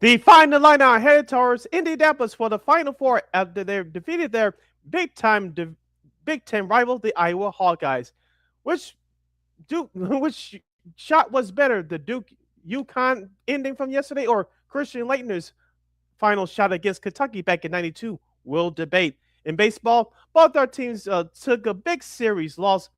The final line out headed towards Indianapolis for the Final Four after they defeated their Big Ten rival, the Iowa Hawkeyes. Which shot was better, the Duke UConn ending from yesterday or Christian Leitner's final shot against Kentucky back in '92? We'll debate. In baseball, both our teams took a big series loss.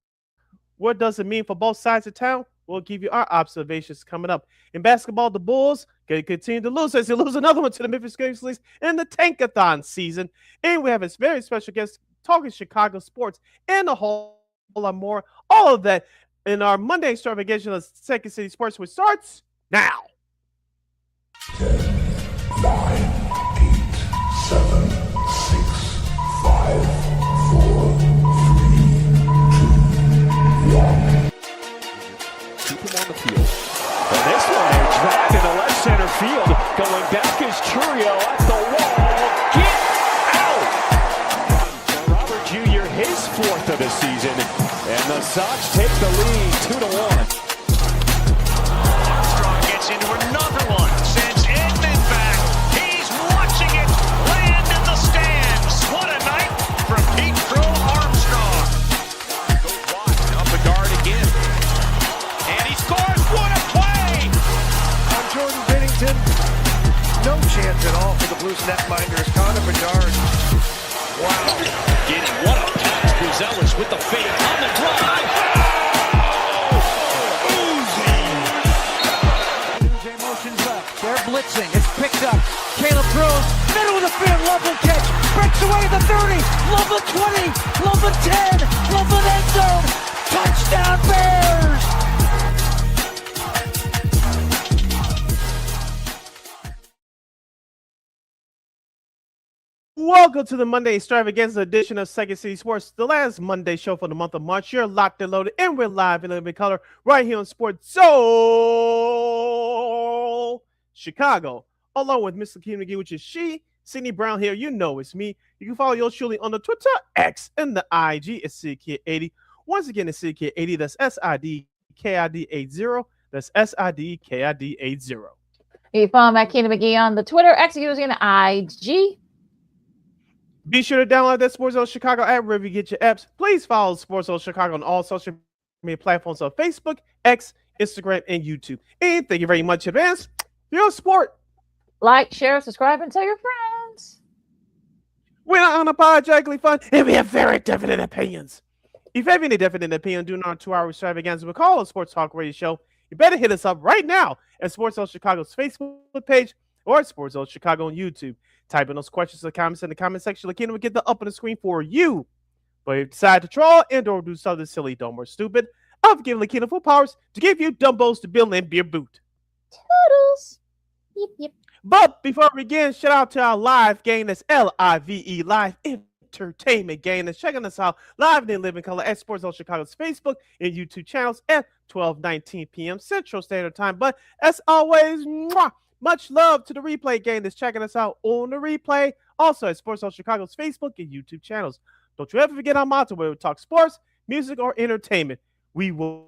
What does it mean for both sides of town? We'll give you our observations coming up. In basketball, the Bulls can continue to lose as they lose another one to the Memphis Grizzlies in the Tank-a-thon season. And we have a very special guest talking Chicago sports and a whole lot more. All of that in our Monday extravaganza of Second City Sports, which starts now. 10, 9, 8, 7, 6, 5, 4, 3, 2, 1. Keep him on the field. And this one, a drop into left center field. Going back is Churio at the wall. Get out! Robert Jr., his fourth of the season. And the Sox take the lead 2-1. Armstrong gets into another one. Sends Edman back. He's watching it land in the stands. What a night from Pete Crow Armstrong. Goes wide, up the guard again. And he scores. What a play! On Jordan Binnington, no chance at all for the Blues netminders. Connor Bedard. Wow. Getting what a catch. Buzelis with the fade on the drive. Tuesday motions left. They're blitzing. It's picked up. Caleb throws. Middle of the field. Loveland catch. Breaks away the 30. Loveland 20. Loveland 10. Loveland end zone. Touchdown Bears. Welcome to the Monday extravaganza edition of Second City Sports, the last Monday show for the month of March. You're locked and loaded, and we're live in living color right here on Sports Soul Chicago, along with Miss LaKeena McGee, which is she, Sidney Brown here. You know it's me. You can follow yours truly on the Twitter, X, and the IG. It's SidKid80. Once again, it's SidKid80. That's SIDKID80. That's SIDKID80. You follow LaKeena McGee on the Twitter, X, using the IG. Be sure to download that Sports Zone Chicago app wherever you get your apps. Please follow Sports Zone Chicago on all social media platforms on Facebook, X, Instagram, and YouTube. And thank you very much in advance for your support. Like, share, subscribe, and tell your friends. We're not unapologetically fun, and we have very definite opinions. If you have any definite opinion during our 2-hour extravaganza, we call a sports talk radio show. You better hit us up right now at Sports Zone Chicago's Facebook page or at Sports Zone Chicago on YouTube. Type in those questions or comments in the comment section. LaKeena will get them up on the screen for you. But if you decide to troll and or do something silly, dumb, or stupid, I've given LaKeena full powers to give you dumbos to build and beer boot. Toodles. Yep, yep. But before we begin, shout out to our live game. That's LIVE, live entertainment game. That's checking us out live in living color at Sports Zone Chicago's Facebook and YouTube channels at 12:19 p.m. Central Standard Time. But as always, much love to the replay gang that's checking us out on the replay. Also at Sports Zone Chicago's Facebook and YouTube channels. Don't you ever forget our motto where we talk sports, music, or entertainment. We will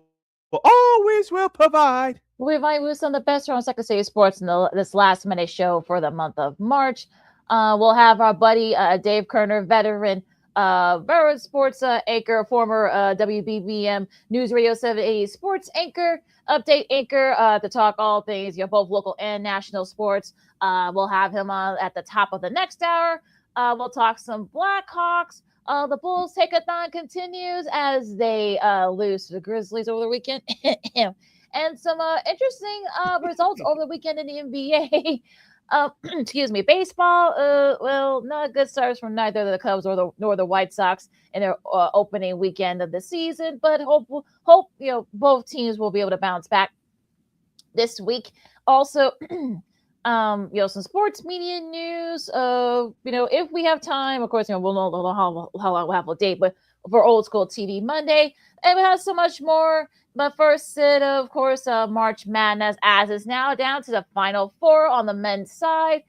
always will provide. We invite you to some of the best around Second City Sports in this last minute show for the month of March. We'll have our buddy Dave Kerner, veteran Brewers sports anchor, former WBBM Newsradio 780 sports anchor, update anchor to talk all things, both local and national sports. We'll have him on at the top of the next hour. We'll talk some Blackhawks. The Bulls Tank-a-thon continues as they lose to the Grizzlies over the weekend. And some interesting results over the weekend in the NBA. Excuse me, baseball. Well, not good starts from neither the Cubs nor the White Sox in their opening weekend of the season. But hope both teams will be able to bounce back this week. Also, some sports media news. If we have time, of course, we'll know how long we'll have a date. But for Old School TV Monday, and we have so much more. But first, of course, March Madness, as is now down to the Final Four on the men's side.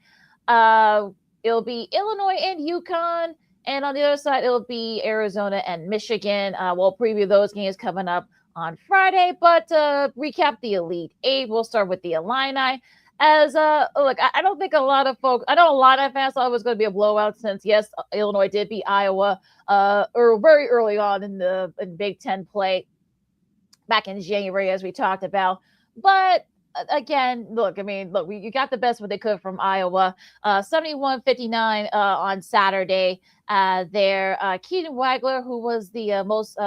It'll be Illinois and UConn, and on the other side, it'll be Arizona and Michigan. We'll preview those games coming up on Friday, but recap the Elite Eight. We'll start with the Illini as look, I don't think a lot of folks, I know a lot of fans thought it was going to be a blowout since yes, Illinois did beat Iowa or very early on in Big Ten play back in January, as we talked about. But again, look, I mean, look, you got the best what they could from Iowa. 71-59 on Saturday there. Keaton Wagler, who was the most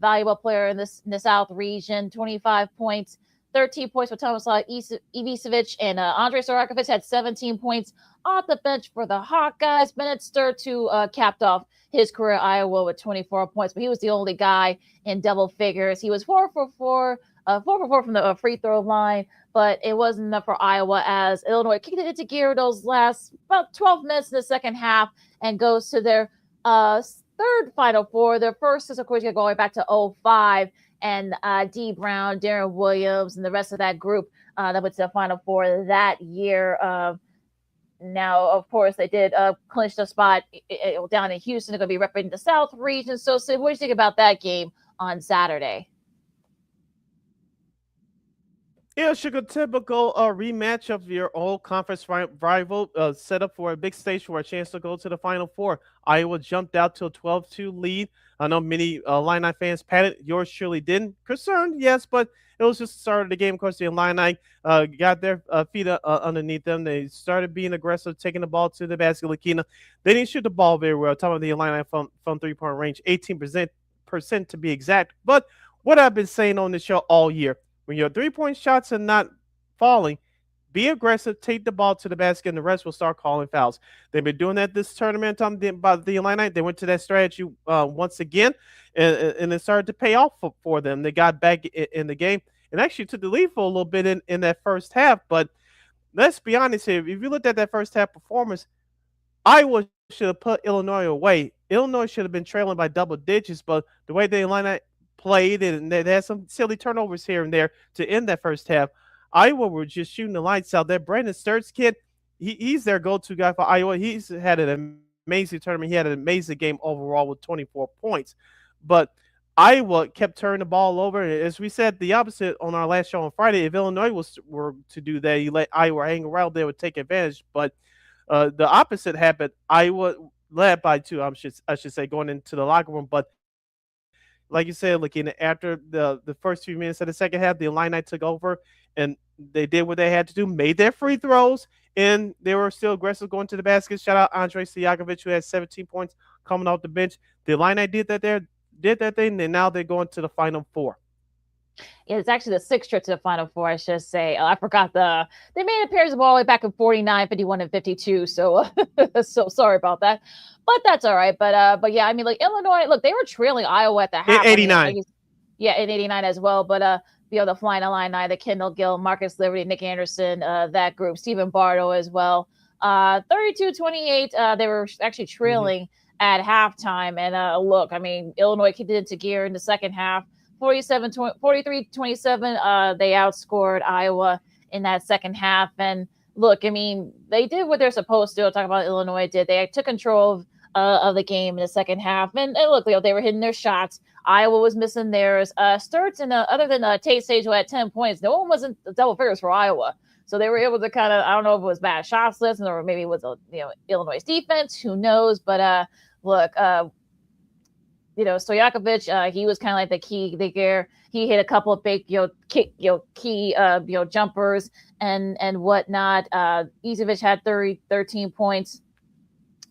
valuable player in the South region, 25 points. 13 points for Tomislav Ivicevic, and Andrei Sorakovic had 17 points off the bench for the Hawkeyes. Bennett Sturtu capped off his career at Iowa with 24 points, but he was the only guy in double figures. He was 4 for 4 from the free throw line, but it wasn't enough for Iowa as Illinois kicked it into gear those last about 12 minutes in the second half and goes to their third Final Four. Their first is, of course, going back to 05. And D. Brown, Darren Williams, and the rest of that group that went to the Final Four that year. Now, of course, they did clinch the spot down in Houston. They're going to be representing the South region. So, Sid, what do you think about that game on Saturday? Yeah, Sugar, typical rematch of your old conference rival, set up for a big stage for a chance to go to the Final Four. Iowa jumped out to a 12-2 lead. I know many Illini fans patted. Yours surely didn't. Concerned, yes, but it was just the start of the game. Of course, the Illini got their feet underneath them. They started being aggressive, taking the ball to the basket. LaKeena, they didn't shoot the ball very well. Talking about the Illini from three-point range, 18% to be exact. But what I've been saying on the show all year, when your three-point shots are not falling, be aggressive, take the ball to the basket, and the rest will start calling fouls. They've been doing that this tournament. About the Illini, they went to that strategy once again, and it started to pay off for them. They got back in the game and actually took the lead for a little bit in that first half. But let's be honest here. If you looked at that first half performance, Iowa should have put Illinois away. Illinois should have been trailing by double digits, but the way the Illini played, and they had some silly turnovers here and there to end that first half. Iowa were just shooting the lights out there. Brandon Sturts kid, he's their go-to guy for Iowa. He's had an amazing tournament. He had an amazing game overall with 24 points. But Iowa kept turning the ball over. And as we said, the opposite on our last show on Friday, if Illinois were to do that, you let Iowa hang around, they would take advantage. But the opposite happened. Iowa led by 2, I should say, going into the locker room. But like you said, looking after the first few minutes of the second half, the Illini took over, and they did what they had to do, made their free throws, and they were still aggressive going to the basket. Shout out Andrei Stojakovic, who had 17 points coming off the bench. The Illini did that thing, and now they're going to the Final Four. Yeah, it's actually the 6th trip to the Final Four, I should say. I forgot they made an appearance all the way back in 49, 51, and 52. So, so sorry about that, but that's all right. But yeah, I mean, like Illinois, look, they were trailing Iowa at the half. In 89. I mean, yeah, in 89 as well. But the Flying Illini, the Kendall Gill, Marcus Liberty, Nick Anderson, that group, Stephen Bardo as well. 32-28. They were actually trailing at halftime. And look, I mean, Illinois kicked it into gear in the second half. 43-27, they outscored Iowa in that second half. And look, I mean, they did what they're supposed to. Talk about Illinois did. They took control of the game in the second half. And look, they were hitting their shots. Iowa was missing theirs. Sturts, and other than Tate Sage, who had 10 points, no one wasn't double figures for Iowa. So they were able to kind of, I don't know if it was bad shots list or maybe it was Illinois defense. Who knows? But look, Stojakovic, he was kind of like the key there. He hit a couple of big, key, jumpers and whatnot. Ivicevic had 13 points.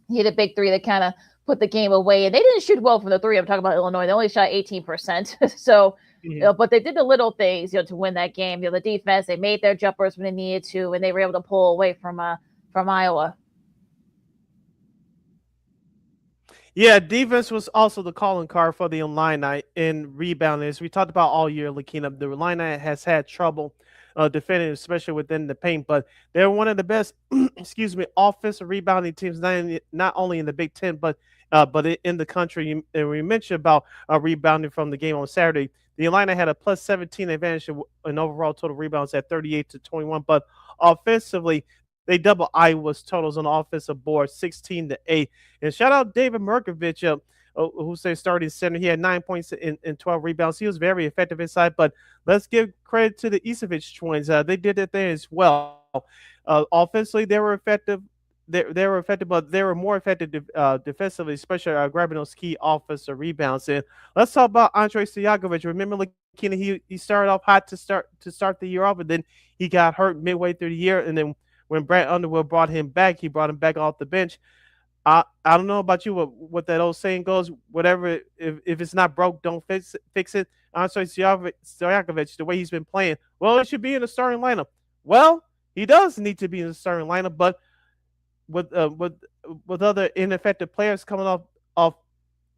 He hit a big 3 that kind of put the game away. And they didn't shoot well from the 3. I'm talking about Illinois. They only shot 18%. So, but they did the little things, to win that game. The defense, they made their jumpers when they needed to, and they were able to pull away from Iowa. Yeah, defense was also the calling card for the Illini in rebounding. As we talked about all year, LaKeena, the Illini has had trouble defending, especially within the paint, but they're one of the best, offensive rebounding teams, not only in the Big Ten, but in the country. And we mentioned about rebounding from the game on Saturday. The Illini had a plus 17 advantage in overall total rebounds at 38-21, but offensively, they double Iowa's totals on the offensive board, 16-8. And shout out David Murkovic, who's their starting center. He had 9 points and 12 rebounds. He was very effective inside. But let's give credit to the Ivicevic twins. They did their thing as well. Offensively, they were effective. They were effective, but they were more effective defensively, especially grabbing those key offensive rebounds. And let's talk about Andrei Stojakovic. Remember, LaKeena, he started off hot to start the year off, but then he got hurt midway through the year. And then when Brad Underwood brought him back, he brought him back off the bench. I don't know about you, what that old saying goes. Whatever, if it's not broke, don't fix it. Andrei Stojakovic, the way he's been playing, well, he should be in the starting lineup. Well, he does need to be in the starting lineup, but with other ineffective players coming off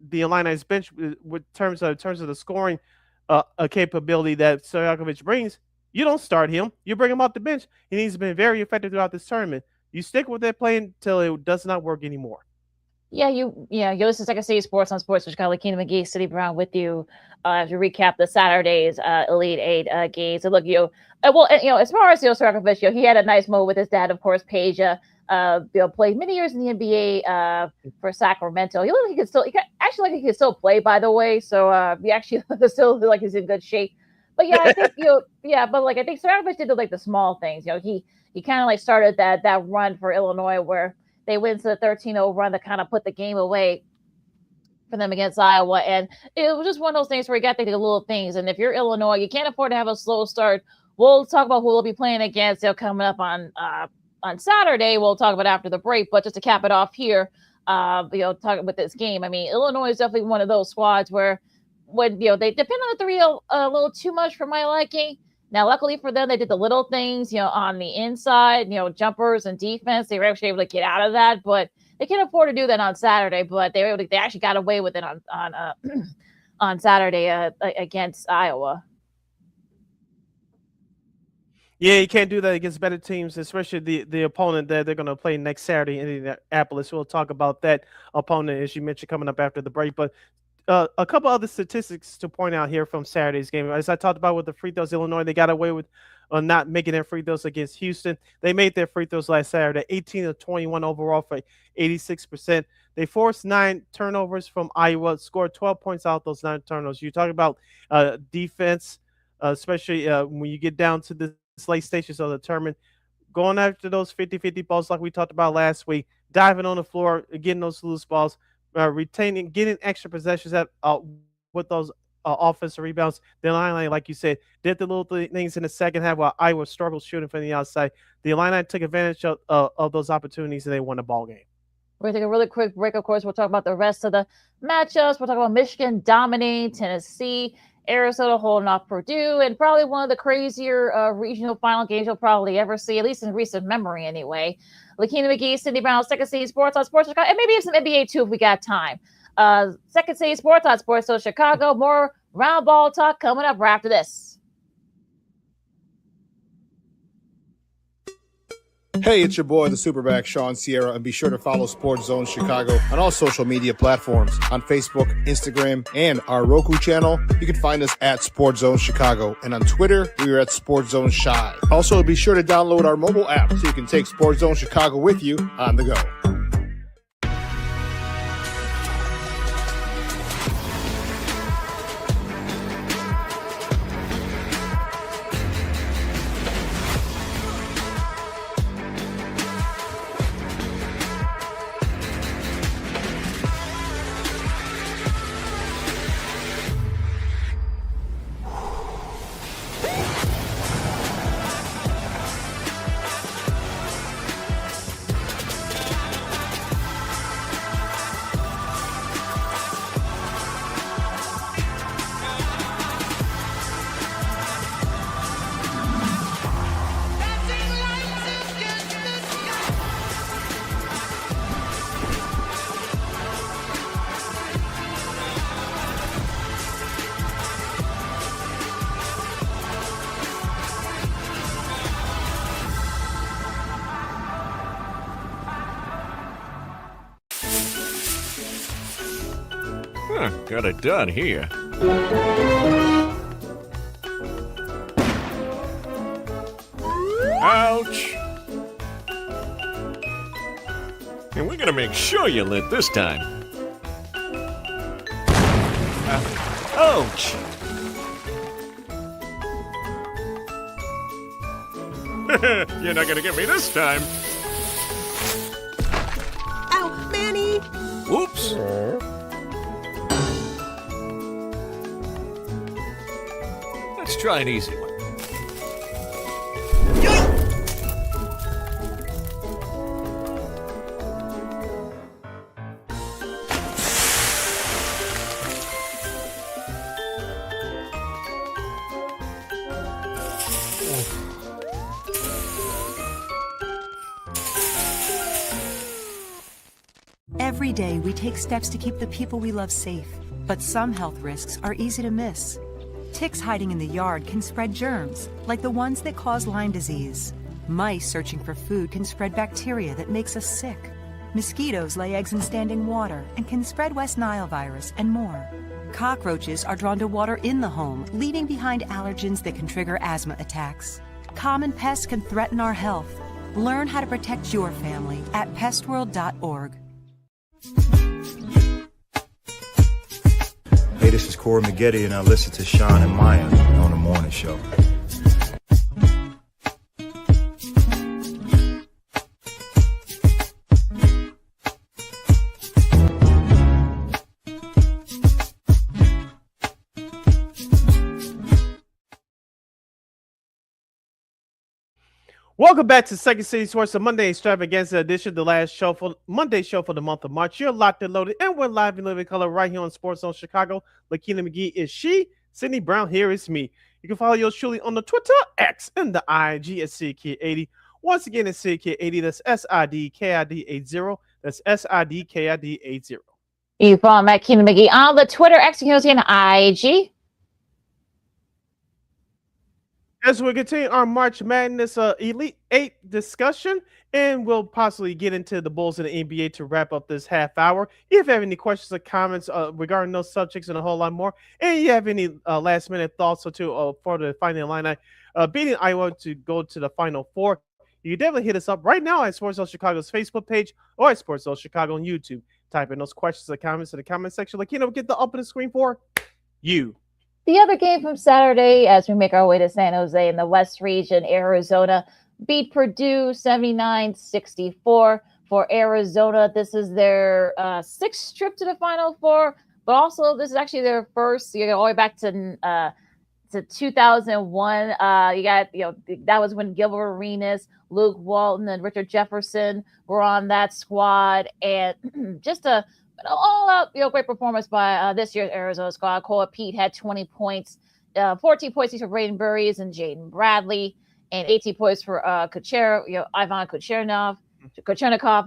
the Illini's bench with terms of the scoring capability that Stojakovic brings, you don't start him. You bring him off the bench, and he's been very effective throughout this tournament. You stick with that play until it does not work anymore. Yeah, you listen to Second City Sports on Sports, which got LaKeena McGee, City Brown with you as we recap the Saturday's Elite Eight games. And look, as far as Stojakovic, he had a nice moment with his dad, of course, Paige. Played many years in the NBA for Sacramento. He could still play, by the way. So he actually still like he's in good shape. But yeah, I think I think Stojakovic did the small things. He kind of like started that run for Illinois where they went to the 13-0 run to kind of put the game away for them against Iowa. And it was just one of those things where you got to think of little things. And if you're Illinois, you can't afford to have a slow start. We'll talk about who we'll be playing against. Coming up on Saturday. We'll talk about after the break. But just to cap it off here, talking with this game, I mean, Illinois is definitely one of those squads where when they depend on the three a little too much for my liking. Now, luckily for them, they did the little things, on the inside, jumpers and defense. They were actually able to get out of that, but they can't afford to do that on Saturday. But they actually got away with it on Saturday against Iowa. Yeah, you can't do that against better teams, especially the opponent that they're going to play next Saturday in Indianapolis. We'll talk about that opponent, as you mentioned, coming up after the break. But a couple other statistics to point out here from Saturday's game. As I talked about with the free throws, Illinois, they got away with not making their free throws against Houston. They made their free throws last Saturday, 18 of 21 overall for 86%. They forced 9 turnovers from Iowa, scored 12 points out those 9 turnovers. You talk about defense, especially when you get down to the late stages of the tournament, going after those 50-50 balls like we talked about last week, diving on the floor, getting those loose balls, getting extra possessions with those offensive rebounds. The Illini, like you said, did the little things in the second half while Iowa struggled shooting from the outside. The Illini took advantage of those opportunities, and they won the ball game. We're going to take a really quick break. Of course, we'll talk about the rest of the matchups. We'll talk about Michigan dominating Tennessee, Arizona holding off Purdue, and probably one of the crazier regional final games you'll probably ever see, at least in recent memory anyway. LaKeena McGee, Sidney Brown, Second City Sports on Sports Chicago, and maybe some NBA too if we got time. Second City Sports on Sports So Chicago. More round ball talk coming up right after this. Hey, it's your boy, the Superback, Sean Sierra, and be sure to follow Sports Zone Chicago on all social media platforms, on Facebook, Instagram, and our Roku channel. You can find us at Sports Zone Chicago, and on Twitter, we are at Sports Zone Shy. Also, be sure to download our mobile app so you can take Sports Zone Chicago with you on the go. Got it done here. Ouch! And we're gonna make sure you lit this time. Ouch! You're not gonna get me this time. Ow, Manny! Whoops. Let's try an easy one. Every day we take steps to keep the people we love safe, but some health risks are easy to miss. Ticks hiding in the yard can spread germs, like the ones that cause Lyme disease. Mice searching for food can spread bacteria that makes us sick. Mosquitoes lay eggs in standing water and can spread West Nile virus and more. Cockroaches are drawn to water in the home, leaving behind allergens that can trigger asthma attacks. Common pests can threaten our health. Learn how to protect your family at pestworld.org. Hey, this is Corey Maggette, and I listen to Sean and Maya on the morning show. Welcome back to Second City Sports, the Monday extravaganza edition, the last show for Monday show for the month of March. You're locked and loaded, and we're live in living color right here on Sports Zone Chicago. LaKeena McGee is she. Sidney Brown here is me. You can follow yours truly on the Twitter, X, and the IG at SidKid80. Once again, it's SidKid80. That's SIDKID80. That's SIDKID80. You follow Matt Keenan McGee on the Twitter, X, and IG. As we continue our March Madness Elite 8 discussion, and we'll possibly get into the Bulls and the NBA to wrap up this half hour. If you have any questions or comments regarding those subjects and a whole lot more, and you have any last-minute thoughts or two for the Fighting Illini beating Iowa to go to the Final Four, you can definitely hit us up right now at Sports Zone Chicago's Facebook page or at Sports Zone Chicago on YouTube. Type in those questions or comments in the comment section. Like, we'll get the up on the screen for you. The other game from Saturday, as we make our way to San Jose in the West region, Arizona beat Purdue 79-64 for Arizona. This is their sixth trip to the Final Four, but also this is actually their first. You go all the way back to 2001. You got that was when Gilbert Arenas, Luke Walton, and Richard Jefferson were on that squad, and just a all-out, great performance by this year's Arizona squad. Cole Pete had 20 points, 14 points each for Braden Burries and Jaden Bradley, and 18 points for Ivan Kuchernikov,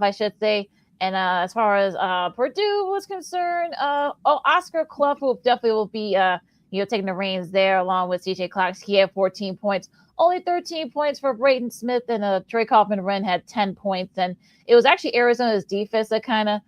I should say. And as far as Purdue was concerned, Oscar Clough, who definitely will be taking the reins there along with CJ Clark. He had 14 points. Only 13 points for Braden Smith, and Trey Kaufman-Wren had 10 points. And it was actually Arizona's defense that kind of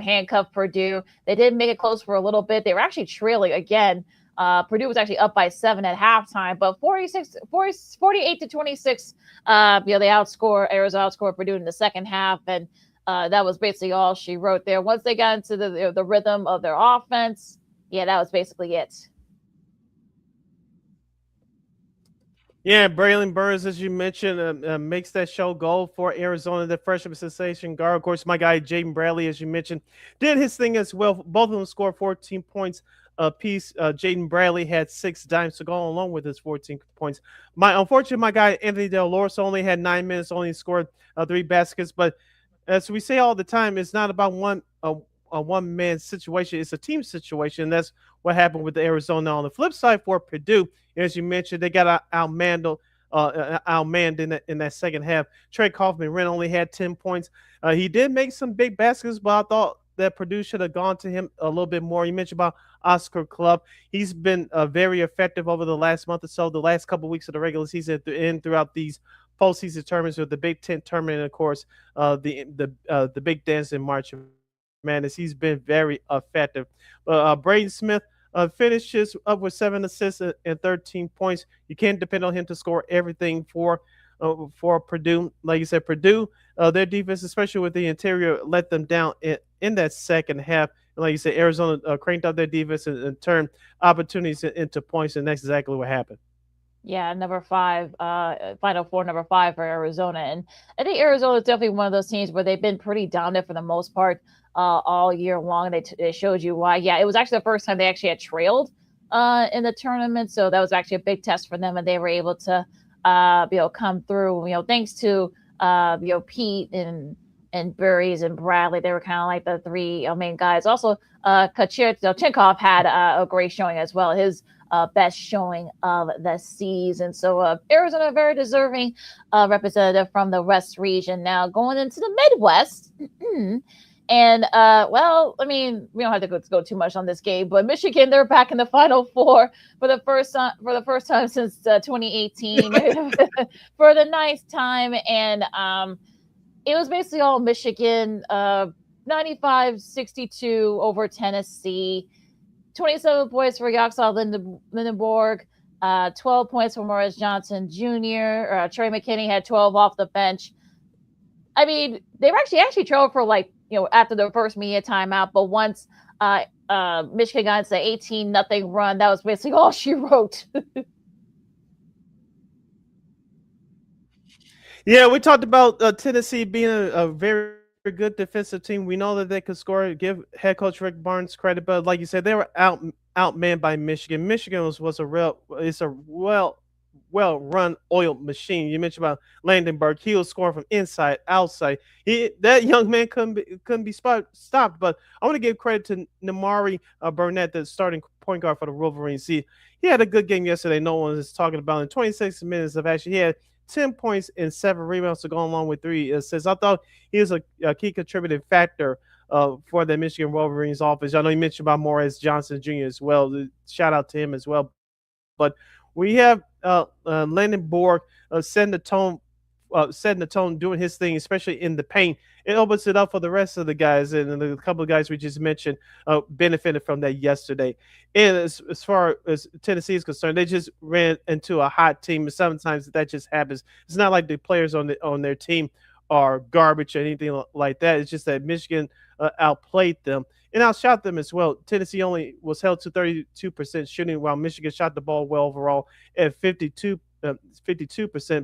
handcuff Purdue. They did make it close for a little bit. They were actually trailing again. Purdue was actually up by 7 at halftime, but 48-26. They outscored Purdue in the second half, and that was basically all she wrote there. Once they got into the rhythm of their offense, that was basically it. Yeah, Braylon Burns, as you mentioned, makes that show go for Arizona. The freshman sensation guard, of course, my guy Jaden Bradley, as you mentioned, did his thing as well. Both of them scored 14 points apiece. Jaden Bradley had 6 dimes to go along with his 14 points. Unfortunately, my guy Anthony Del Loris only had 9 minutes, only scored 3 baskets. But as we say all the time, it's not about a one-man situation. It's a team situation. That's what happened with Arizona. On the flip side for Purdue, as you mentioned, they got outmanned in that second half. Trey Kaufman-Wren only had 10 points. He did make some big baskets, but I thought that Purdue should have gone to him a little bit more. You mentioned about Oscar Clough. He's been very effective over the last month or so, the last couple of weeks of the regular season and throughout these postseason tournaments with the Big Ten tournament, and of course, the Big Dance in March Madness. He's been very effective. Braden Smith finishes up with 7 assists and 13 points. You can't depend on him to score everything for Purdue. Like you said, Purdue, their defense, especially with the interior, let them down in that second half. And like you said, Arizona cranked up their defense and turned opportunities into points, and that's exactly what happened. Yeah, number 5, Final Four, number 5 for Arizona. And I think Arizona is definitely one of those teams where they've been pretty dominant for the most part all year long. They showed you why. Yeah, it was actually the first time they actually had trailed in the tournament. So that was actually a big test for them. And they were able to, come through, thanks to, Pete and Burries and Bradley. They were kind of like the three main guys. Also, Chinkov had a great showing as well. His best showing of the season. So Arizona, very deserving representative from the West region. Now going into the Midwest. And I mean, we don't have to go too much on this game, but Michigan, they're back in the Final Four for the first time since 2018 for the ninth time. And it was basically all Michigan, 95-62 over Tennessee. 27 points for Yoxall Lindenborg, 12 points for Morris Johnson Jr. Trey McKinney had 12 off the bench. I mean, they were actually trailed for after the first media timeout, but once Michigan got into the 18-0 run, that was basically all she wrote. Yeah, we talked about Tennessee being a very good defensive team. We know that they could score. Give head coach Rick Barnes credit, but like you said, they were outmanned by Michigan. Michigan was a well run oiled machine. You mentioned about Landenberg. He was scoring from inside, outside. That young man couldn't be stopped. But I want to give credit to Namari Burnett, the starting point guard for the Wolverines. He had a good game yesterday. No one is talking about. In 26 minutes of action, he had 10 points and 7 rebounds to go along with 3 assists. I thought he was a key contributing factor for the Michigan Wolverines offense. I know you mentioned about Morris Johnson Jr. as well. Shout out to him as well. But we have Landenborg setting the tone, doing his thing, especially in the paint. It opens it up for the rest of the guys, and the couple of guys we just mentioned benefited from that yesterday. And as far as Tennessee is concerned, they just ran into a hot team, and sometimes that just happens. It's not like the players on their team are garbage or anything like that. It's just that Michigan outplayed them and outshot them as well. Tennessee only was held to 32% shooting, while Michigan shot the ball well overall at 52%.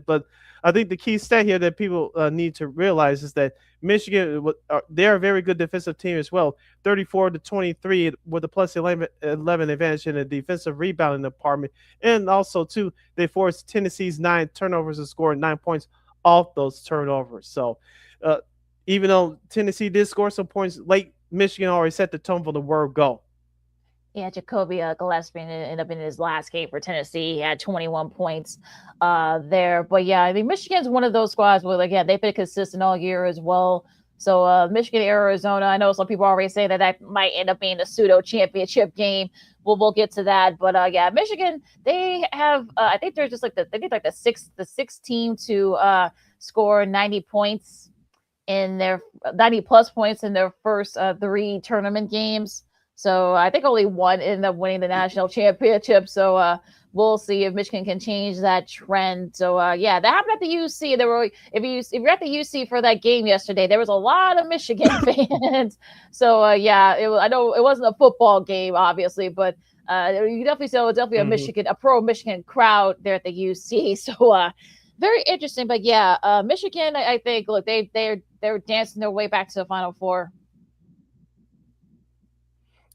But I think the key stat here that people need to realize is that Michigan, they're a very good defensive team as well. 34-23 with a plus 11 advantage in the defensive rebounding department. And also, too, they forced Tennessee's 9 turnovers and scored 9 points off those turnovers. So even though Tennessee did score some points late, Michigan already set the tone for the word go. Yeah, Jacoby Gillespie ended up in his last game for Tennessee. He had 21 points there. But yeah, I mean, Michigan's one of those squads where, again, they've been consistent all year as well. So Michigan, Arizona, I know some people already say that might end up being a pseudo championship game. We'll get to that. But yeah, Michigan, they have, I think they're just the sixth team to score 90 points in their 90 plus points in their first 3 tournament games. So I think only one ended up winning the national championship. So we'll see if Michigan can change that trend. So yeah, that happened at the UC. There were, if you're at the UC for that game yesterday, there was a lot of Michigan fans. So yeah, I know it wasn't a football game, obviously, but you definitely saw a pro Michigan crowd there at the UC. So very interesting. But yeah, Michigan, I think, look, they're dancing their way back to the Final Four.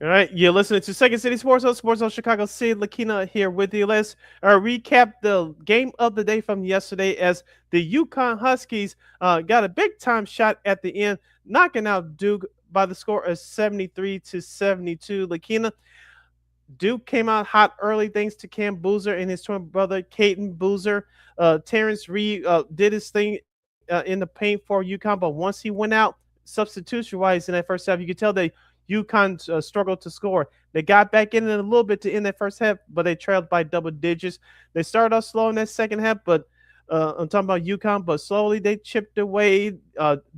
All right, you're listening to Second City Sports Zone Chicago. Sid LaKeena here with you. Let's recap the game of the day from yesterday as the UConn Huskies got a big-time shot at the end, knocking out Duke by the score of 73-72. LaKeena, Duke came out hot early thanks to Cam Boozer and his twin brother, Caden Boozer. Terrence Reed did his thing in the paint for UConn, but once he went out substitution-wise in that first half, you could tell they UConn struggled to score. They got back in it a little bit to end that first half, but they trailed by double digits. They started off slow in that second half, but I'm talking about UConn, but slowly they chipped away.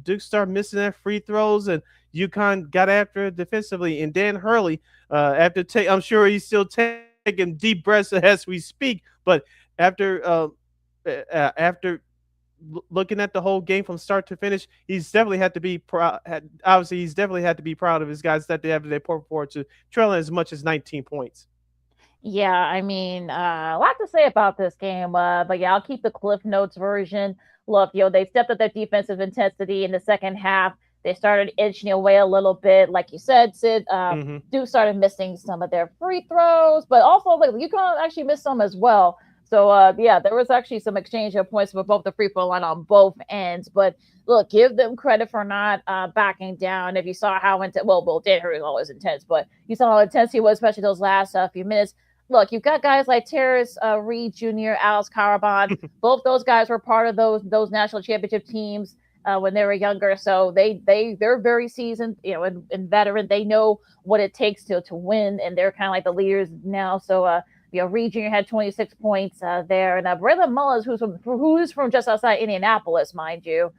Duke started missing their free throws, and UConn got after it defensively. And Dan Hurley, I'm sure he's still taking deep breaths as we speak, but after looking at the whole game from start to finish, he's definitely had to be proud. Obviously, he's definitely had to be proud of his guys that they put forward to trailing as much as 19 points. Yeah, I mean, a lot to say about this game, but yeah, I'll keep the Cliff Notes version. Look, they stepped up their defensive intensity in the second half. They started inching away a little bit, like you said, Sid. Hmm. Duke started missing some of their free throws, but also like UConn actually missed some as well. So yeah, there was actually some exchange of points for both the free throw line on both ends. But look, give them credit for not backing down. If you saw how intense, well, Dan Hurley was always intense, but you saw how intense he was, especially those last few minutes. Look, you've got guys like Terrace Reed Jr., Alex Caraban. Both those guys were part of those national championship teams when they were younger. So they're very seasoned, and veteran. They know what it takes to win, and they're kind of like the leaders now. So Reed Jr. had 26 points there, and Braylon Mullins, who's from just outside Indianapolis, mind you.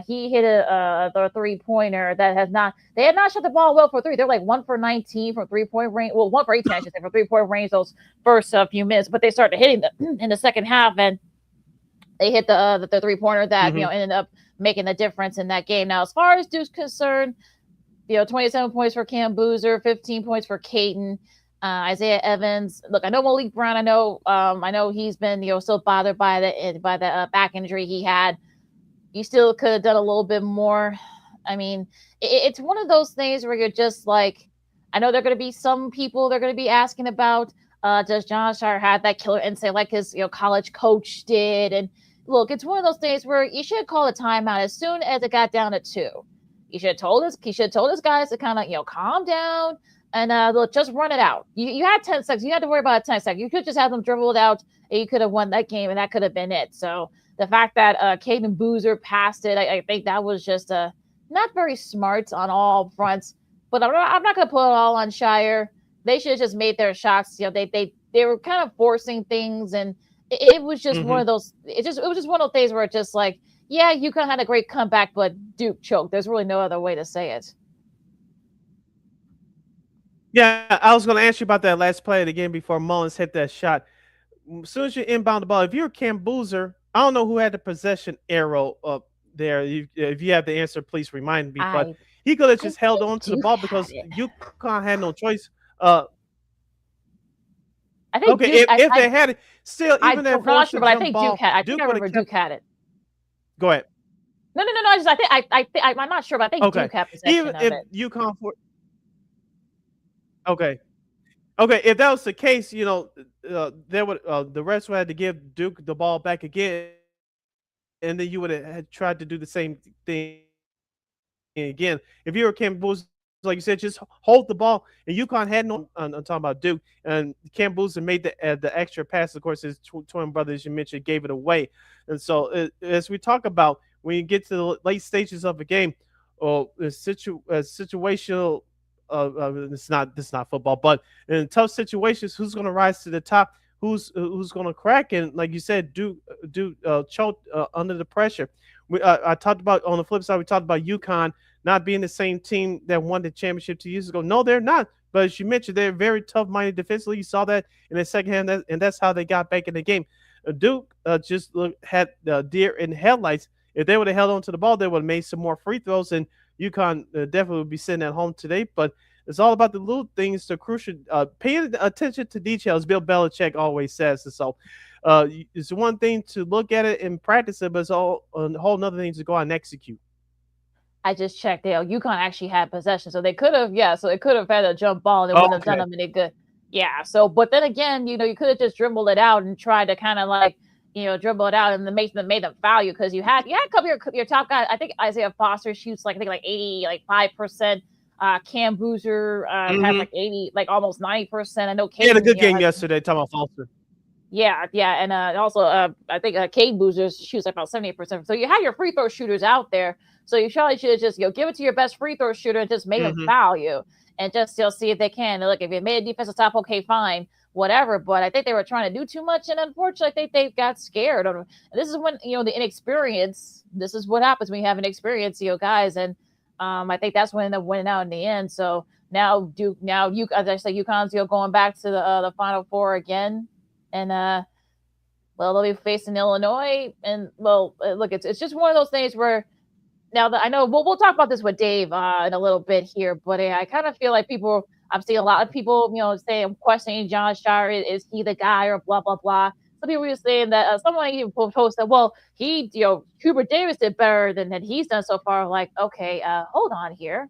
He hit a 3-pointer that they had not shot the ball well for three. They're like 1 for 19 from 3-point range. Well, 1 for 18, I should say, from 3-point range those first few minutes, but they started hitting them in the second half, and they hit the 3-pointer that, ended up making the difference in that game. Now, as far as Duke's concerned, 27 points for Cam Boozer, 15 points for Caton. Isaiah Evans. Look, I know Malik Brown. I know he's been still bothered by the back injury he had. You still could have done a little bit more. I mean, it's one of those things where you're just like, I know there are going to be some people they're going to be asking about, does John Shire have that killer instinct like his college coach did? And look, it's one of those things where you should call a timeout as soon as it got down to 2. He should have told his guys to kind of calm down and look, just run it out. You had 10 seconds. You had to worry about 10 seconds. You could just have them dribble it out, and you could have won that game, and that could have been it. So the fact that Caden Boozer passed it, I think that was just not very smart on all fronts. But I'm not going to put it all on Shire. They should have just made their shots. They were kind of forcing things, and it was just one of those. It was just one of those things where it's just like, yeah, UConn had a great comeback, but Duke choked. There's really no other way to say it. Yeah, I was going to ask you about that last play of the game before Mullins hit that shot. As soon as you inbound the ball, if you're Cam Boozer, I don't know who had the possession arrow up there. If you have the answer, please remind me. But he could have just held on to the ball because UConn had no choice. I think okay, Duke, if they had it, still even I'm not sure, but I think Duke had. I remember Duke had it. Go ahead. No. I'm not sure, but I think Duke had possession even of if it. UConn Okay. If that was the case, there would the refs would have to give Duke the ball back again, and then you would have tried to do the same thing again. If you were Cam Boozer, like you said, just hold the ball, and UConn had no. I'm talking about Duke, and Cam Boozer made the extra pass. Of course, his twin brother, as you mentioned, gave it away, and so as we talk about when you get to the late stages of a game, or situational. It's not football, but in tough situations, who's going to rise to the top? Who's going to crack? And like you said, Duke choked under the pressure. I talked about on the flip side. We talked about UConn not being the same team that won the championship 2 years ago. No, they're not. But as you mentioned, they're very tough-minded defensively. You saw that in the second half, and that's how they got back in the game. Duke just had deer in headlights. If they would have held on to the ball, they would have made some more free throws, and UConn definitely would be sitting at home today. But it's all about the little things, the crucial, paying attention to details. Bill Belichick always says. And so it's one thing to look at it and practice it, but it's a whole nother thing to go out and execute. I just checked. UConn actually had possession, so they could have, had a jump ball, and it wouldn't have done them any good. Yeah. So, but then again, you could have just dribbled it out and tried to kind of like, dribble it out and then made them foul you because you had a couple of your top guys. I think Isaiah Foster shoots like 85%. Cam Boozer has like 80, like almost 90%. I know Caden, he had a good game yesterday. Talking about Foster. Yeah, and also I think Cade Boozer shoots like about 78%. So you had your free throw shooters out there. So you surely should just give it to your best free throw shooter and just make them foul you and just still see if they can. And look, if you made a defensive stop, okay, fine. Whatever, but I think they were trying to do too much, and unfortunately, I think they got scared. And this is when the inexperience. This is what happens when you have an experience, guys, and I think that's when they winning out in the end. So now as I say, UConn's going back to the Final Four again, and they'll be facing Illinois, and look, it's just one of those things where now that I know we'll talk about this with Dave in a little bit here, but I kind of feel like people. I've seen a lot of people, saying, questioning John Shire, is he the guy or blah, blah, blah. Some people were saying that someone even posted, well, Hubert Davis did better than he's done so far. Like, okay, hold on here.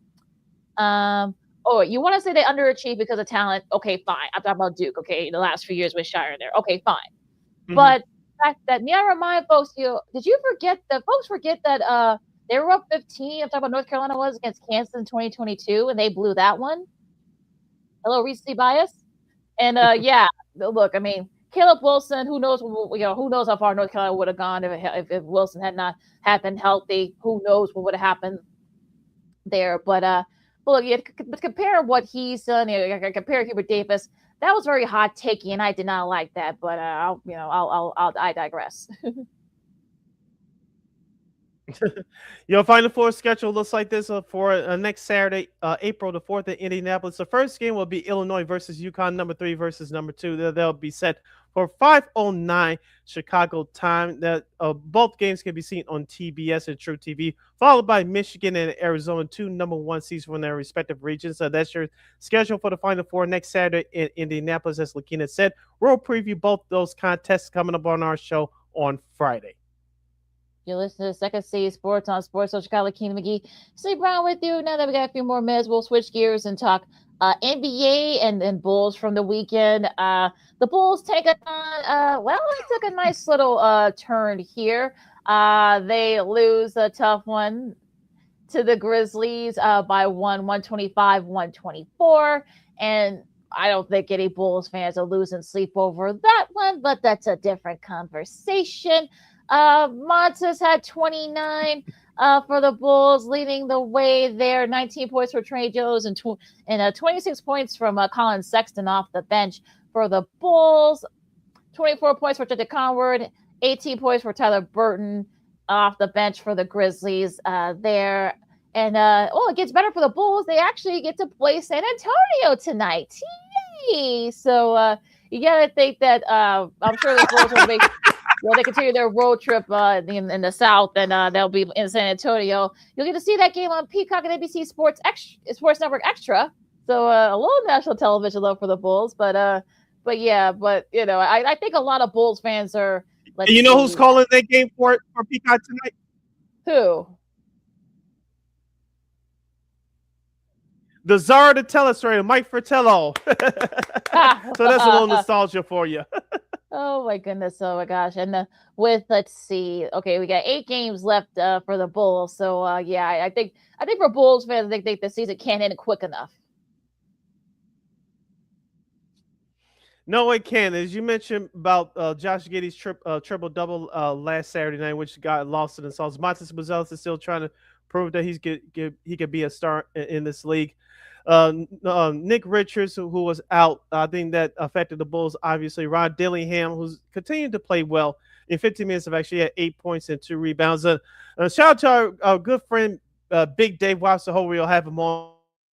Oh, you want to say they underachieved because of talent? Okay, fine. I'm talking about Duke. Okay, the last few years with Shire there. Okay, fine. Mm-hmm. But the fact that, I remind folks, did you forget that folks forget that they were up 15? I'm talking about North Carolina was against Kansas in 2022, and they blew that one. A little recency bias. And yeah, look, I mean, Caleb Wilson, who knows how far North Carolina would have gone if Wilson had not been healthy. Who knows what would have happened there? But look, compare what he's done. Compare Hubert Davis. That was very hot takey, and I did not like that. But I digress. Your Final Four schedule looks like this for next Saturday, April the 4th in Indianapolis. The first game will be Illinois versus UConn, number 3 versus number 2. They'll be set for 5:09 Chicago time. That both games can be seen on TBS and True TV, followed by Michigan and Arizona, 2 number 1 seeds from their respective regions. So that's your schedule for the Final Four next Saturday in Indianapolis. As LaKeena said, we'll preview both those contests coming up on our show on Friday. You're listening to Second City Sports on Sports Social Chicago. LaKeena McGee, Sidney Brown with you. Now that we got a few more minutes, we'll switch gears and talk NBA and Bulls from the weekend. The Bulls Tank-a-thon. Well, it took a nice little turn here. They lose a tough one to the Grizzlies by 125-124. And I don't think any Bulls fans are losing sleep over that one, but that's a different conversation. Montes had 29 for the Bulls, leading the way there. 19 points for Trey Jones and 26 points from Colin Sexton off the bench for the Bulls. 24 points for Jette Conward, 18 points for Tyler Burton off the bench for the Grizzlies there. And it gets better for the Bulls. They actually get to play San Antonio tonight. Yay! So you got to think that I'm sure the Bulls will make. Well, they continue their road trip in the South, and they'll be in San Antonio. You'll get to see that game on Peacock and ABC Sports Network Extra. So a little national television love for the Bulls, but I think a lot of Bulls fans are. Who's calling that game for Peacock tonight? Who? The czar of the telestrator, Mike Fratello. So that's a little nostalgia for you. Oh my goodness! Oh my gosh! And let's see. Okay, we got 8 games left for the Bulls. So I think for Bulls fans, they think the season can't end quick enough. No, it can. As you mentioned about Josh Giddey's triple double last Saturday night, which got lost in the sauce. Montes Buzelis is still trying to prove that he could be a star in this league. Nick Richards, who was out, I think that affected the Bulls. Obviously, Ron Dillingham, who's continued to play well in 15 minutes, have actually had 8 points and 2 rebounds. Shout out to our good friend Big Dave Watson. We'll have him on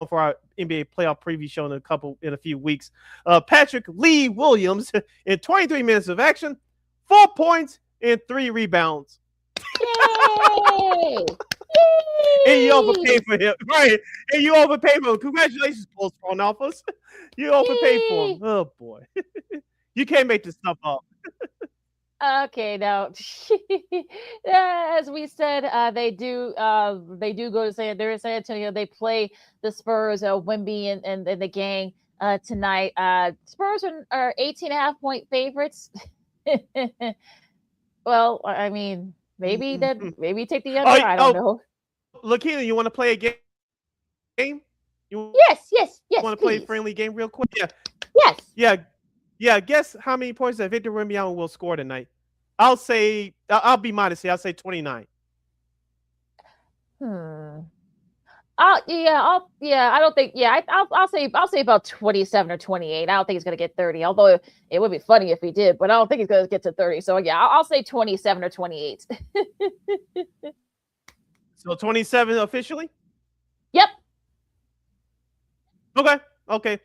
for our NBA playoff preview show in a few weeks. Patrick Lee Williams in 23 minutes of action, 4 points and 3 rebounds. Yay! And you overpaid for him, right? And you overpaid for him. Congratulations, Bulls front office. You overpaid for him. Oh boy, you can't make this stuff up. Okay, now as we said, they do go to San Antonio. They play the Spurs, Wemby and the gang tonight. Spurs are 18.5-point favorites. Well, I mean, maybe take the under. I don't know. LaKeena, you want to play a game? Yes. Want to play a friendly game real quick? Yeah. Yeah. Guess how many points that Victor Wembanyama will score tonight? I'll be modest here. I'll say 29. I don't think. Yeah, I'll say about 27 or 28. I don't think he's gonna get 30. Although it would be funny if he did, but I don't think he's gonna get to 30. So yeah, I'll say 27 or 28. So 27 officially? Yep. Okay.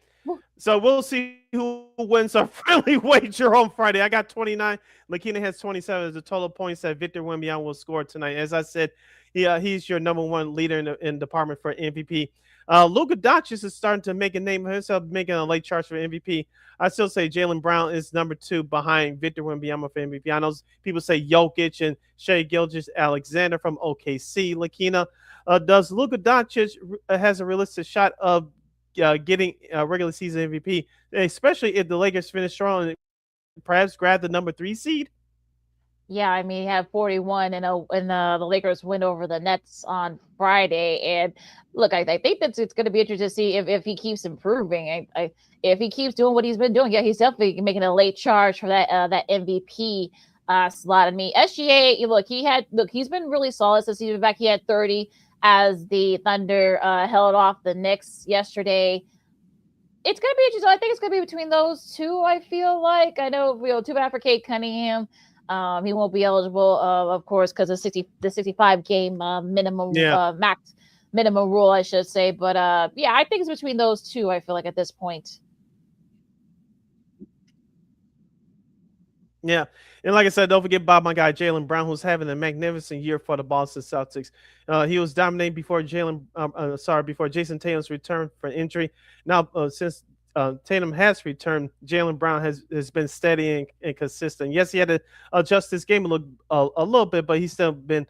So we'll see who wins our friendly wager on Friday. I got 29. LaKeena has 27 as the total points that Victor Wembanyama will score tonight. As I said, he's your number 1 leader in the department for MVP. Luka Doncic is starting to make a name for himself, making a late charge for MVP. I still say Jaylen Brown is number 2 behind Victor Wembanyama for MVP. I know people say Jokic and Shai Gilgeous-Alexander from OKC. LaKeena, does Luka Doncic has a realistic shot of getting regular season MVP, especially if the Lakers finish strong and perhaps grab the number 3 seed? Yeah, I mean, he had 41 and the Lakers win over the Nets on Friday. And look, I think that it's going to be interesting to see if he keeps improving. If he keeps doing what he's been doing, yeah, he's definitely making a late charge for that MVP slot. I mean, SGA, he's been really solid since he's been back. He had 30 as the Thunder held off the Knicks yesterday. It's going to be interesting. I think it's going to be between those two, I feel like. I know, too bad for Kate Cunningham. He won't be eligible, of course, because of the 65 game minimum max minimum rule, I should say. But yeah, I think it's between those two. I feel like at this point. Yeah, and like I said, don't forget about my guy Jaylen Brown, who's having a magnificent year for the Boston Celtics. He was dominating before before Jason Tatum's return for injury. Now, since Tatum has returned, Jaylen Brown has been steady and consistent. Yes, he had to adjust his game a little bit, but he's still been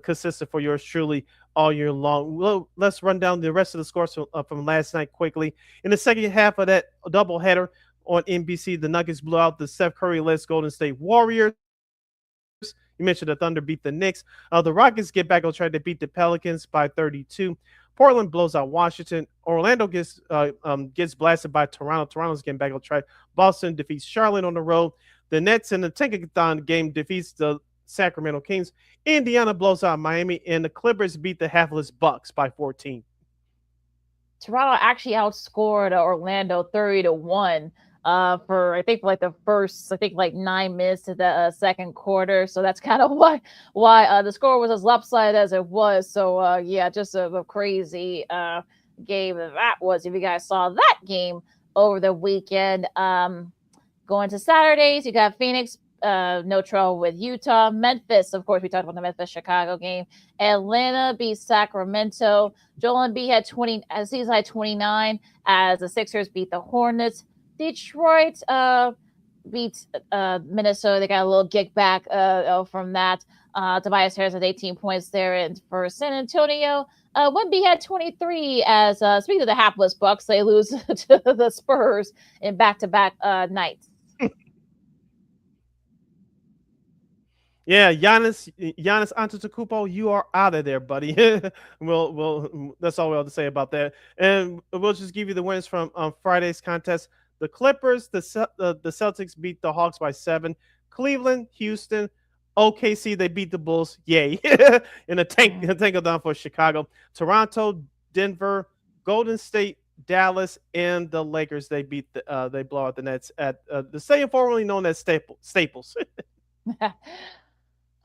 consistent for yours truly all year long. Well, let's run down the rest of the scores from last night quickly. In the second half of that doubleheader on NBC, the Nuggets blew out the Steph Curry-led Golden State Warriors. You mentioned the Thunder beat the Knicks. The Rockets get back on track to beat the Pelicans by 32. Portland blows out Washington. Orlando gets blasted by Toronto. Toronto's getting back on track. Boston defeats Charlotte on the road. The Nets in the Tank-a-thon game defeats the Sacramento Kings. Indiana blows out Miami, and the Clippers beat the halfless Bucks by 14. Toronto actually outscored Orlando 30-1 for the first 9 minutes of the second quarter. So that's kind of why the score was as lopsided as it was. So yeah, just a crazy game that was. If you guys saw that game over the weekend, going to Saturdays, you got Phoenix no trouble with Utah. Memphis, of course, we talked about the Memphis-Chicago game. Atlanta beat Sacramento. Joel Embiid had 20, as he's had 29, as the Sixers beat the Hornets. Detroit beat Minnesota. They got a little kick back from that. Tobias Harris had 18 points there. And for San Antonio, Wemby had 23 as, speaking of the hapless Bucks, they lose to the Spurs in back-to-back nights. Yeah, Giannis Antetokounmpo, you are out of there, buddy. We'll that's all we have to say about that. And we'll just give you the winners from Friday's contest. The Clippers, the Celtics beat the Hawks by 7. Cleveland, Houston, OKC, they beat the Bulls. Yay. In a tank-a-thon for Chicago. Toronto, Denver, Golden State, Dallas, and the Lakers, they blow out the Nets at the stadium formerly known as Staples.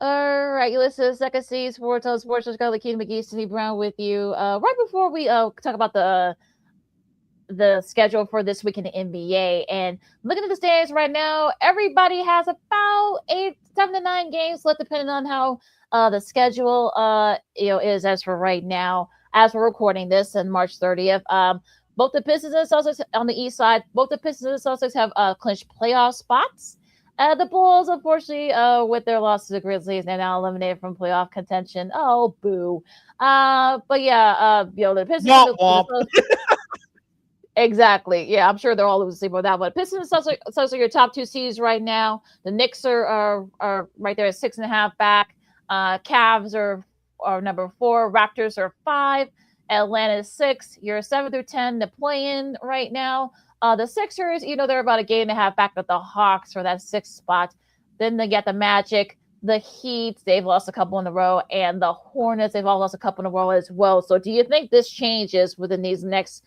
All right, you listen to Second C Sports on Sports. Got LaKeena, McGee, Sidney Brown with you. Right before we talk about the schedule for this week in the NBA, and looking at the standings right now, everybody has about 7 to 9 games left, depending on how the schedule is as for right now. As we're recording this on March 30th, both the Pistons and Celtics on the East side, both the Pistons and Celtics have clinched playoff spots. The Bulls, unfortunately, with their loss to the Grizzlies, they're now eliminated from playoff contention. Oh, boo. But yeah, the Pistons. Exactly. Yeah, I'm sure they're all losing sleep with that one. Pistons and Celtics are your top 2 seeds right now. The Knicks are right there at 6.5 back. Cavs are number 4. Raptors are 5. Atlanta is 6. You're 7 through 10 to play in right now. The Sixers, they're about a game and a half back with the Hawks for that 6th spot. Then they get the Magic, the Heat, they've lost a couple in a row, and the Hornets, they've all lost a couple in a row as well. So do you think this changes within these next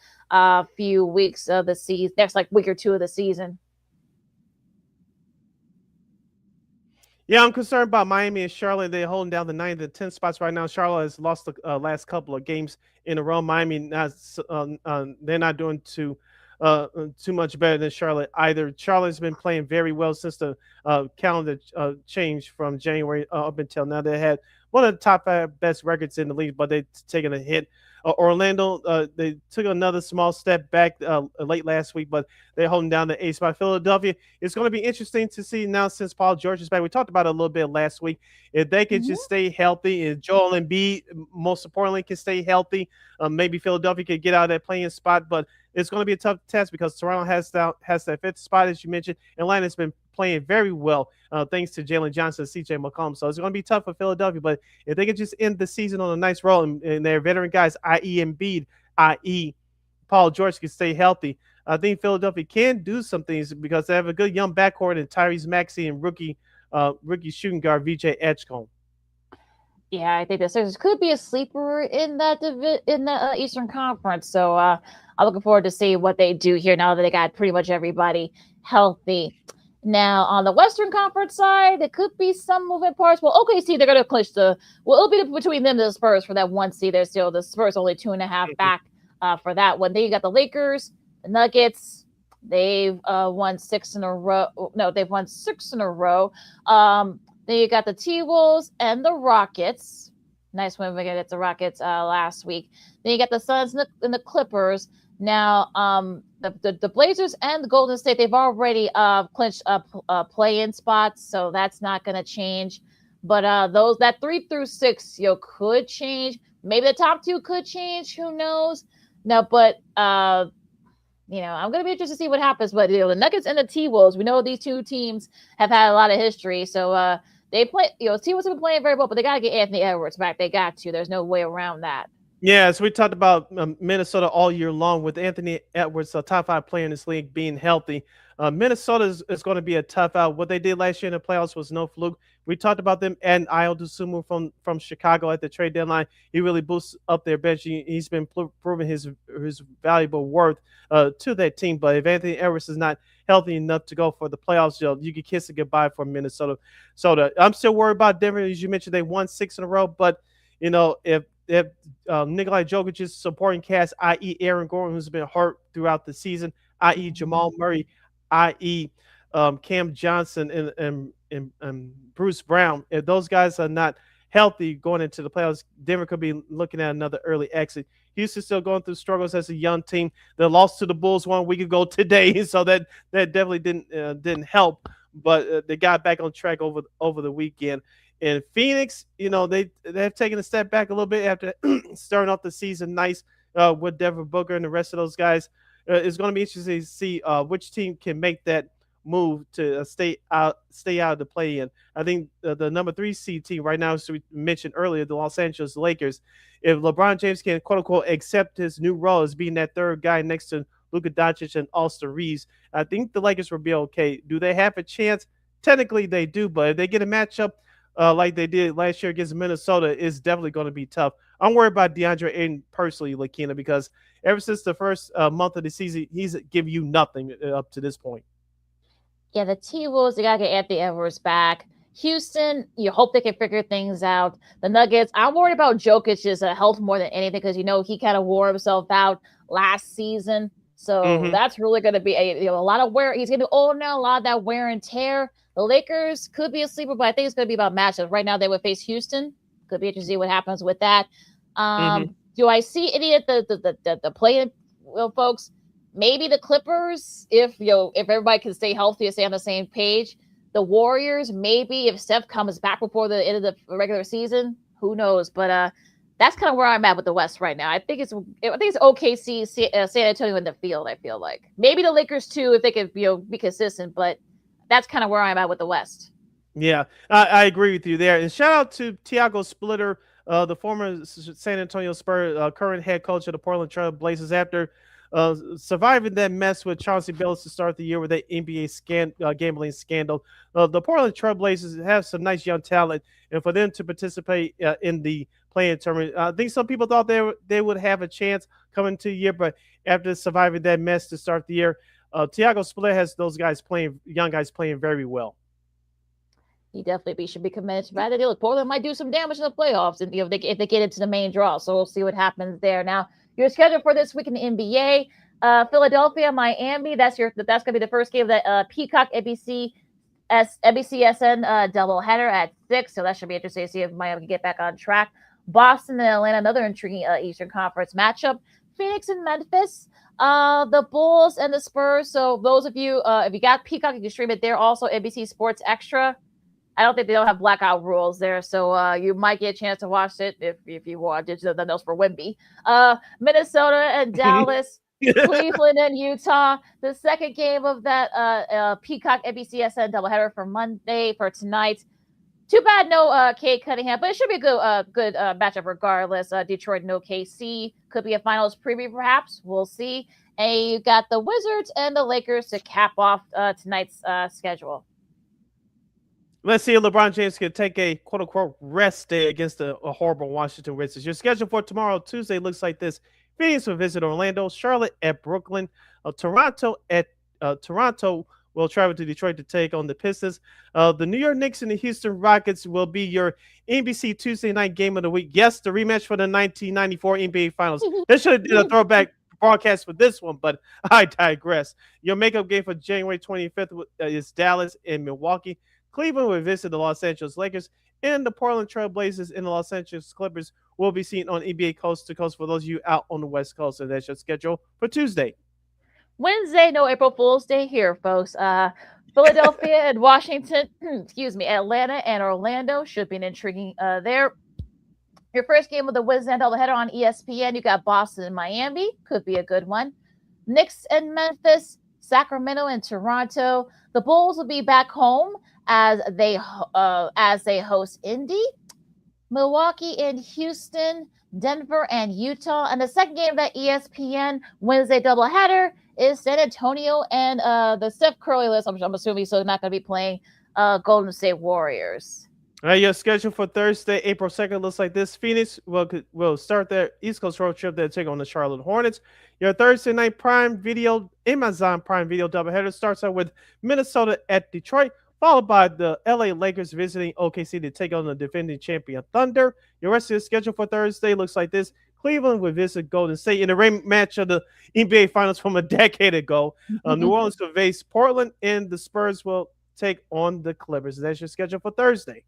few weeks of the season, next week or 2 of the season? Yeah, I'm concerned about Miami and Charlotte. They're holding down the 9th and 10th spots right now. Charlotte has lost the last couple of games in a row. Miami, they're not doing too much better than Charlotte either. Charlotte's been playing very well since the calendar change from January up until now. They had one of the top 5 best records in the league, but they've taken a hit. Orlando, they took another small step back late last week, but they're holding down the 8th spot. Philadelphia, it's going to be interesting to see now since Paul George is back. We talked about it a little bit last week. If they can just stay healthy, and Joel Embiid, most importantly, can stay healthy, maybe Philadelphia could get out of that playing spot. But it's going to be a tough test because Toronto has that 5th spot, as you mentioned. Atlanta's been playing very well, thanks to Jalen Johnson and CJ McCollum. So it's going to be tough for Philadelphia. But if they can just end the season on a nice roll and their veteran guys, i.e. Embiid, i.e. Paul George, can stay healthy, I think Philadelphia can do some things because they have a good young backcourt in Tyrese Maxey and rookie shooting guard VJ Edgecombe. Yeah, I think the Sixers could be a sleeper in the Eastern Conference. So I'm looking forward to see what they do here now that they got pretty much everybody healthy. Now, on the Western Conference side, it could be some moving parts. Well, OKC, they're going to clinch it'll be between them and the Spurs for that 1 seed. They're still, the Spurs only 2.5 back for that one. Then you got the Lakers, the Nuggets. They've won 6 in a row. No, they've won 6 in a row. Then you got the T-Wolves and the Rockets. Nice win against the Rockets last week. Then you got the Suns and the Clippers. Now, the Blazers and the Golden State, they've already clinched play-in spots, so that's not going to change. But that 3 through 6, could change. Maybe the top 2 could change. Who knows? No, but I'm going to be interested to see what happens. But the Nuggets and the T-Wolves, we know these two teams have had a lot of history, so they play. T-Wolves have been playing very well, but they got to get Anthony Edwards back. They got to. There's no way around that. Yeah, so we talked about Minnesota all year long with Anthony Edwards, a top 5 player in this league, being healthy. Minnesota is going to be a tough out. What they did last year in the playoffs was no fluke. We talked about them and Ayo Dosunmu from Chicago at the trade deadline. He really boosts up their bench. He's been proving his valuable worth to that team. But if Anthony Edwards is not healthy enough to go for the playoffs, you can kiss it goodbye for Minnesota. So I'm still worried about Denver. As you mentioned, they won 6 in a row. But, if Nikola Jokic's supporting cast, i.e. Aaron Gordon, who's been hurt throughout the season, i.e. Jamal Murray, i.e. Cam Johnson and Bruce Brown, if those guys are not healthy going into the playoffs, Denver could be looking at another early exit. Houston's still going through struggles as a young team. They lost to the Bulls 1 week ago today, so that definitely didn't help. But they got back on track over the weekend. And Phoenix, they've taken a step back a little bit after starting off the season nice with Devin Booker and the rest of those guys. It's going to be interesting to see which team can make that move to stay out of the play-in. I think the number 3 seed team right now, as we mentioned earlier, the Los Angeles Lakers, if LeBron James can, quote-unquote, accept his new role as being that third guy next to Luka Doncic and Austin Reeves, I think the Lakers will be okay. Do they have a chance? Technically, they do, but if they get a matchup like they did last year against Minnesota, is definitely going to be tough. I'm worried about DeAndre Ayton personally, LaKeena, because ever since the first month of the season, he's given you nothing up to this point. Yeah, the T-Wolves, they got to get Anthony Edwards back. Houston, you hope they can figure things out. The Nuggets, I'm worried about Jokic's health more than anything because, he kind of wore himself out last season. So that's really going to be a lot of wear. He's getting old now, a lot of that wear and tear. The Lakers could be a sleeper, but I think it's going to be about matchups. Right now, they would face Houston. Could be interesting to see what happens with that. Do I see any of the play-in folks? Maybe the Clippers, if everybody can stay healthy and stay on the same page. The Warriors, maybe if Steph comes back before the end of the regular season, who knows? But that's kind of where I'm at with the West right now. I think it's OKC, San Antonio in the field. I feel like maybe the Lakers too, if they could be consistent. But that's kind of where I'm at with the West. Yeah, I agree with you there. And shout out to Tiago Splitter, the former San Antonio Spurs current head coach of the Portland Trail Blazers, after surviving that mess with Chauncey Billups to start the year with that NBA gambling scandal. The Portland Trail Blazers have some nice young talent, and for them to participate in the play-in tournament, I think some people thought they would have a chance coming to the year, but after surviving that mess to start the year, Tiago Splitter has those young guys playing very well. He definitely should be commended for that. Look, Portland might do some damage in the playoffs, and if they get into the main draw. So we'll see what happens there. Now, your schedule for this week in the NBA: Philadelphia, Miami. That's going to be the first game of the Peacock NBCSN doubleheader at 6. So that should be interesting to see if Miami can get back on track. Boston and Atlanta, another intriguing Eastern Conference matchup. Phoenix and Memphis. The Bulls and the Spurs. So those of you, if you got Peacock, you can stream it there. Also, NBC Sports Extra. I don't think they don't have blackout rules there, so you might get a chance to watch it if you want. Digital notes for Wemby. Minnesota and Dallas, Cleveland and Utah. The second game of that Peacock NBCSN doubleheader for tonight. Too bad no Kate Cunningham, but it should be a good matchup regardless. Detroit no KC. Could be a finals preview perhaps. We'll see. And you got the Wizards and the Lakers to cap off tonight's schedule. Let's see if LeBron James can take a quote-unquote rest day against a horrible Washington Wizards. Your schedule for tomorrow, Tuesday, looks like this. Phoenix will visit Orlando. Charlotte at Brooklyn. Toronto will travel to Detroit to take on the Pistons. The New York Knicks and the Houston Rockets will be your NBC Tuesday night game of the week. Yes, the rematch for the 1994 NBA Finals. They should have did a throwback broadcast for this one, but I digress. Your makeup game for January 25th is Dallas and Milwaukee. Cleveland will visit the Los Angeles Lakers, and the Portland Trail Blazers and the Los Angeles Clippers will be seen on NBA Coast to Coast for those of you out on the West Coast. And that's your schedule for Tuesday. Wednesday, no April Fool's Day here, folks. Philadelphia and Washington, Atlanta and Orlando should be an intriguing there. Your first game of the Wednesday doubleheader on ESPN, you got Boston and Miami. Could be a good one. Knicks and Memphis, Sacramento and Toronto. The Bulls will be back home as they host Indy, Milwaukee and Houston, Denver and Utah. And the second game of that ESPN Wednesday doubleheader is San Antonio and the Steph Curry list. I'm assuming so they're not going to be playing Golden State Warriors. All right, your schedule for Thursday, April 2nd looks like this. Phoenix will start their East Coast road trip. They'll take on the Charlotte Hornets. Your Thursday night Amazon Prime Video doubleheader starts out with Minnesota at Detroit, followed by the LA Lakers visiting OKC to take on the defending champion Thunder. Your rest of the schedule for Thursday looks like this. Cleveland will visit Golden State in the rematch of the NBA Finals from a decade ago. New Orleans will face Portland, and the Spurs will take on the Clippers. That's your schedule for Thursday.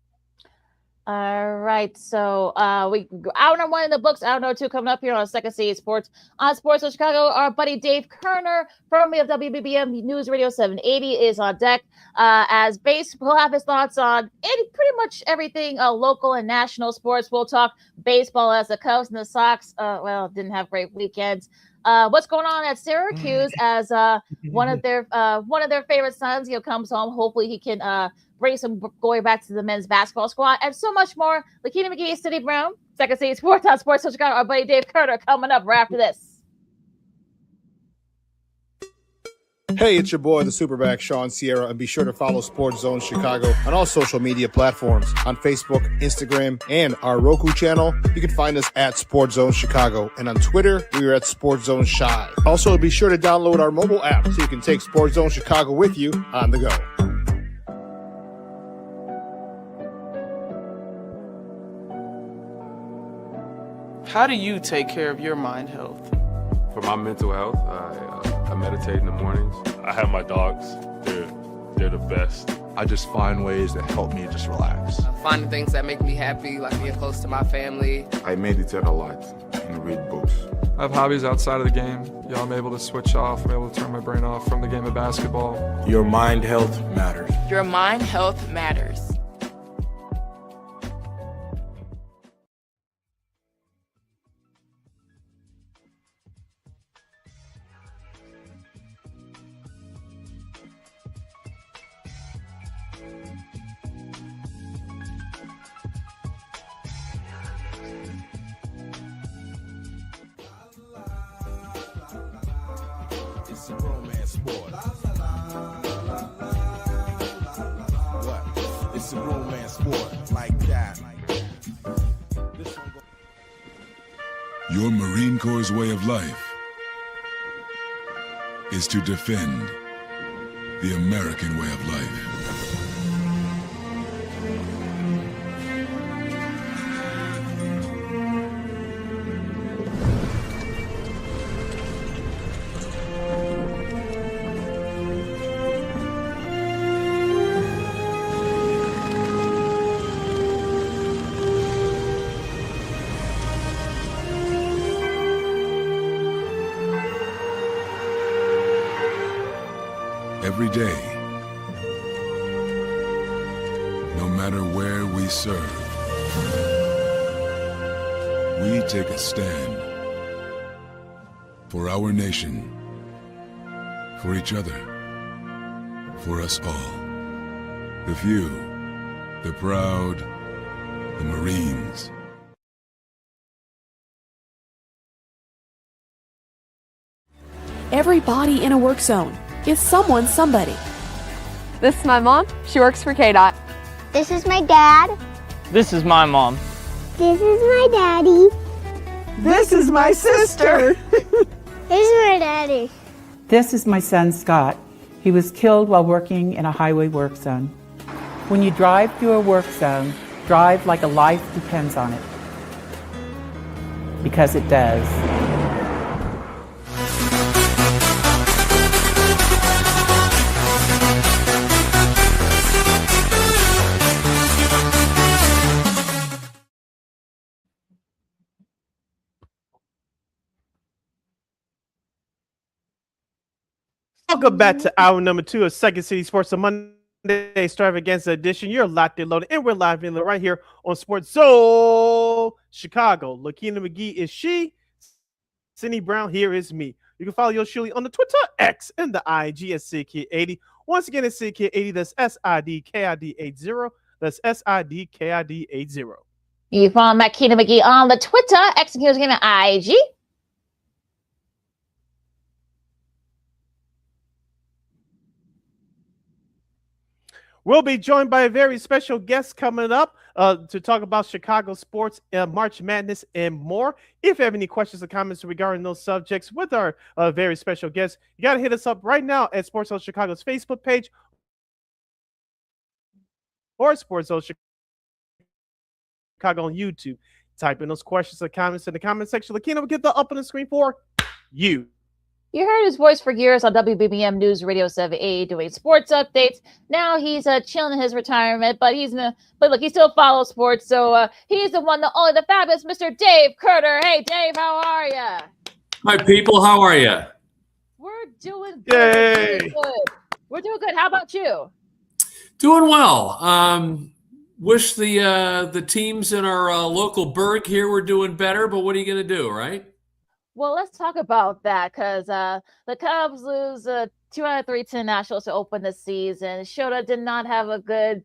All right, so we hour number one in the books, hour number two coming up here on Second City Sports. On Sports of Chicago, our buddy Dave Kerner from WBBM Newsradio 780 is on deck as we'll have his thoughts on pretty much everything local and national sports. We'll talk baseball as the Cubs and the Sox, didn't have great weekends. What's going on at Syracuse as one of their favorite sons comes home. Hopefully he can bring some glory back to the men's basketball squad, and so much more. LaKeena, McGee, Sidney Brown, Second City Sports on Sports of Chicago. Our buddy Dave Kerner coming up right after this. Hey, it's your boy, the Superback, Sean Sierra, and be sure to follow Sports Zone Chicago on all social media platforms. On Facebook, Instagram, and our Roku channel, you can find us at Sports Zone Chicago. And on Twitter, we are at Sports Zone Chi. Also, be sure to download our mobile app so you can take Sports Zone Chicago with you on the go. How do you take care of your mind health? For my mental health, I meditate in the mornings. I have my dogs. They're the best. I just find ways that help me just relax. Finding things that make me happy, like being close to my family. I meditate a lot and read books. I have hobbies outside of the game. I'm able to switch off. I'm able to turn my brain off from the game of basketball. Your mind health matters. Your mind health matters. It's a romance sport. What? It's a romance sport like that. Your Marine Corps' way of life is to defend the American way of life. every day. No matter where we serve, we take a stand for our nation, for each other, for us all. The few, the proud, the Marines. Everybody in a work zone is someone somebody. This is my mom. She works for KDOT. This is my dad. This is my mom. This is my daddy. This is my sister. This is my daddy. This is my son, Scott. He was killed while working in a highway work zone. When you drive through a work zone, drive like a life depends on it. Because it does. Welcome back to hour number 2 of Second City Sports, a Monday Extravaganza edition. You're locked and loaded, and we're live in right here on Sports Zone Chicago. LaKeena McGee is she. Sidney Brown here is me. You can follow yours truly on the Twitter, X, and the IG at SidKid80. Once again, it's SidKid80. That's SIDKID80. That's SIDKID80. You follow LaKeena McGee on the Twitter, X, and here's again the IG. We'll be joined by a very special guest coming up to talk about Chicago sports, March Madness, and more. If you have any questions or comments regarding those subjects with our very special guest, you got to hit us up right now at Sports Zone Chicago's Facebook page or Sports Zone Chicago on YouTube. Type in those questions or comments in the comment section. LaKeena will get the up on the screen for you. You heard his voice for years on WBBM Newsradio 780 doing sports updates. Now he's chilling in his retirement, but look, he still follows sports. So he's the one, the only, the fabulous Mr. Dave Kerner. Hey, Dave, how are you? Hi, people. How are you? We're doing good. Yay. We're doing good. How about you? Doing well. Wish the teams in our local burg here were doing better, but what are you going to do, right? Well, let's talk about that because the Cubs lose 2 out of 3 to the Nationals to open the season. Shota did not have a good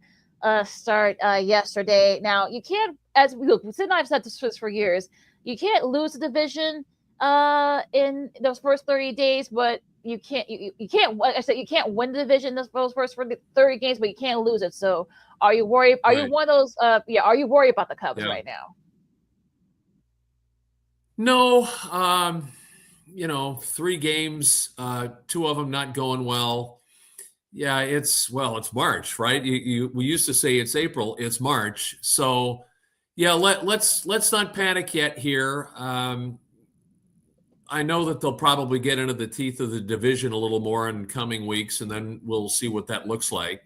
start yesterday. Now, you can't, as we look, Sid and I have said this for years, you can't lose the division in those first 30 days, but you can't win the division those first 30 games, but you can't lose it. So, are you worried? Are you one of those? Are you worried about the Cubs right now? No, 3 games, 2 of them not going well. Yeah, it's March, right? We used to say it's April, it's March. So, yeah, let's not panic yet here. I know that they'll probably get into the teeth of the division a little more in coming weeks, and then we'll see what that looks like.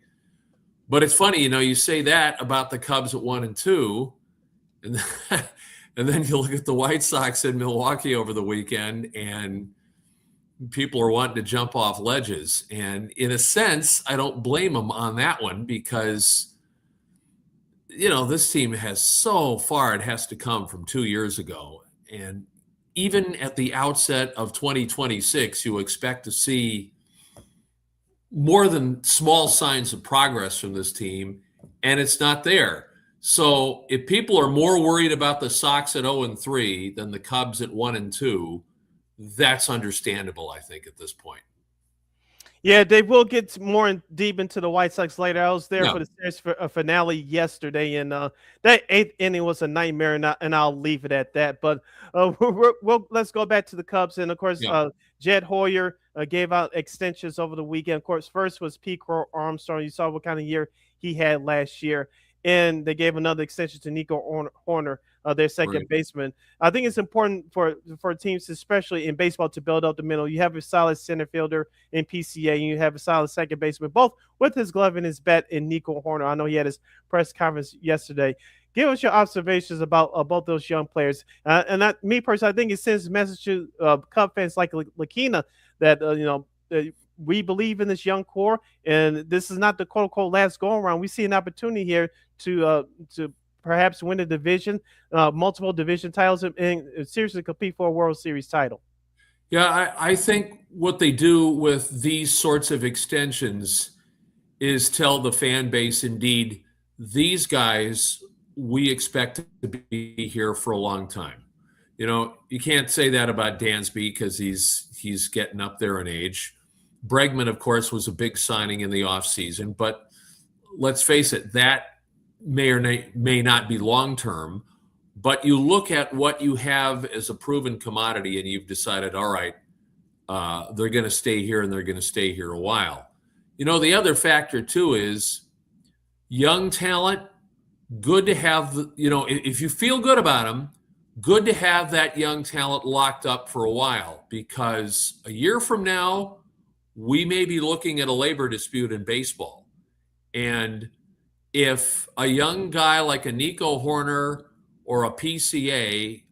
But it's funny, you say that about the Cubs at 1 and 2, and and then you look at the White Sox in Milwaukee over the weekend, and people are wanting to jump off ledges. And in a sense, I don't blame them on that one because, this team has so far it has to come from 2 years ago. And even at the outset of 2026, you expect to see more than small signs of progress from this team, and it's not there. So if people are more worried about the Sox at 0 and 3 than the Cubs at 1 and 2, that's understandable, I think, at this point. Yeah, Dave, we'll get more deep into the White Sox later. I was there for the series finale yesterday, and that 8th inning was a nightmare, and I'll leave it at that. But let's go back to the Cubs. And, of course, Jed Hoyer gave out extensions over the weekend. Of course, first was Pete Crow Armstrong. You saw what kind of year he had last year. And they gave another extension to Nico Horner, their second baseman. I think it's important for teams, especially in baseball, to build up the middle. You have a solid center fielder in PCA, and you have a solid second baseman, both with his glove and his bat in Nico Horner. I know he had his press conference yesterday. Give us your observations about both those young players. Me personally, I think it sends a message to Cub fans like LaKeena that we believe in this young core, and this is not the quote unquote last go around. We see an opportunity here to perhaps win a division, multiple division titles, and seriously compete for a World Series title. Yeah, I think what they do with these sorts of extensions is tell the fan base, indeed, these guys we expect to be here for a long time. You know, you can't say that about Dansby because he's getting up there in age. Bregman, of course, was a big signing in the offseason, but let's face it, that may or may not be long-term. But you look at what you have as a proven commodity and you've decided, all right, they're going to stay here and they're going to stay here a while. You know, the other factor, too, is young talent, good to have, if you feel good about them, good to have that young talent locked up for a while, because a year from now, we may be looking at a labor dispute in baseball. And if a young guy like a Nico Horner or a PCA,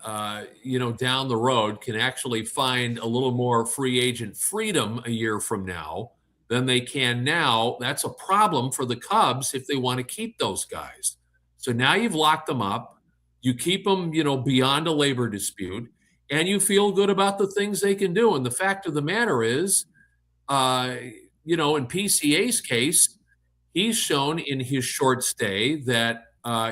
down the road can actually find a little more free agent freedom a year from now than they can now, that's a problem for the Cubs if they want to keep those guys. So now you've locked them up. You keep them, beyond a labor dispute, and you feel good about the things they can do. And the fact of the matter is, in PCA's case, he's shown in his short stay that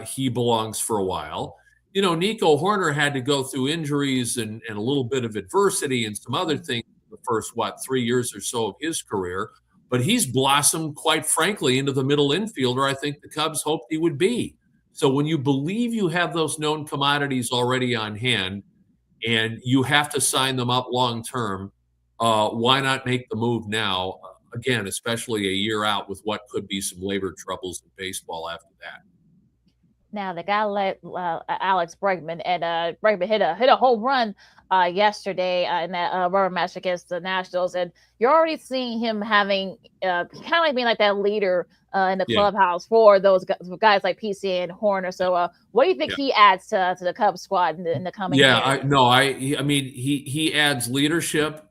he belongs for a while. Nico Horner had to go through injuries and a little bit of adversity and some other things the first, 3 years or so of his career. But he's blossomed, quite frankly, into the middle infielder I think the Cubs hoped he would be. So when you believe you have those known commodities already on hand and you have to sign them up long term, why not make the move now? Again, especially a year out with what could be some labor troubles in baseball after that. Now the guy like Alex Bregman, and Bregman hit a home run yesterday in that rubber match against the Nationals, and you're already seeing him having kind of like being like that leader in the clubhouse for those guys like PCA and Horner. So what do you think he adds to the Cubs squad in the coming years? I mean he adds leadership,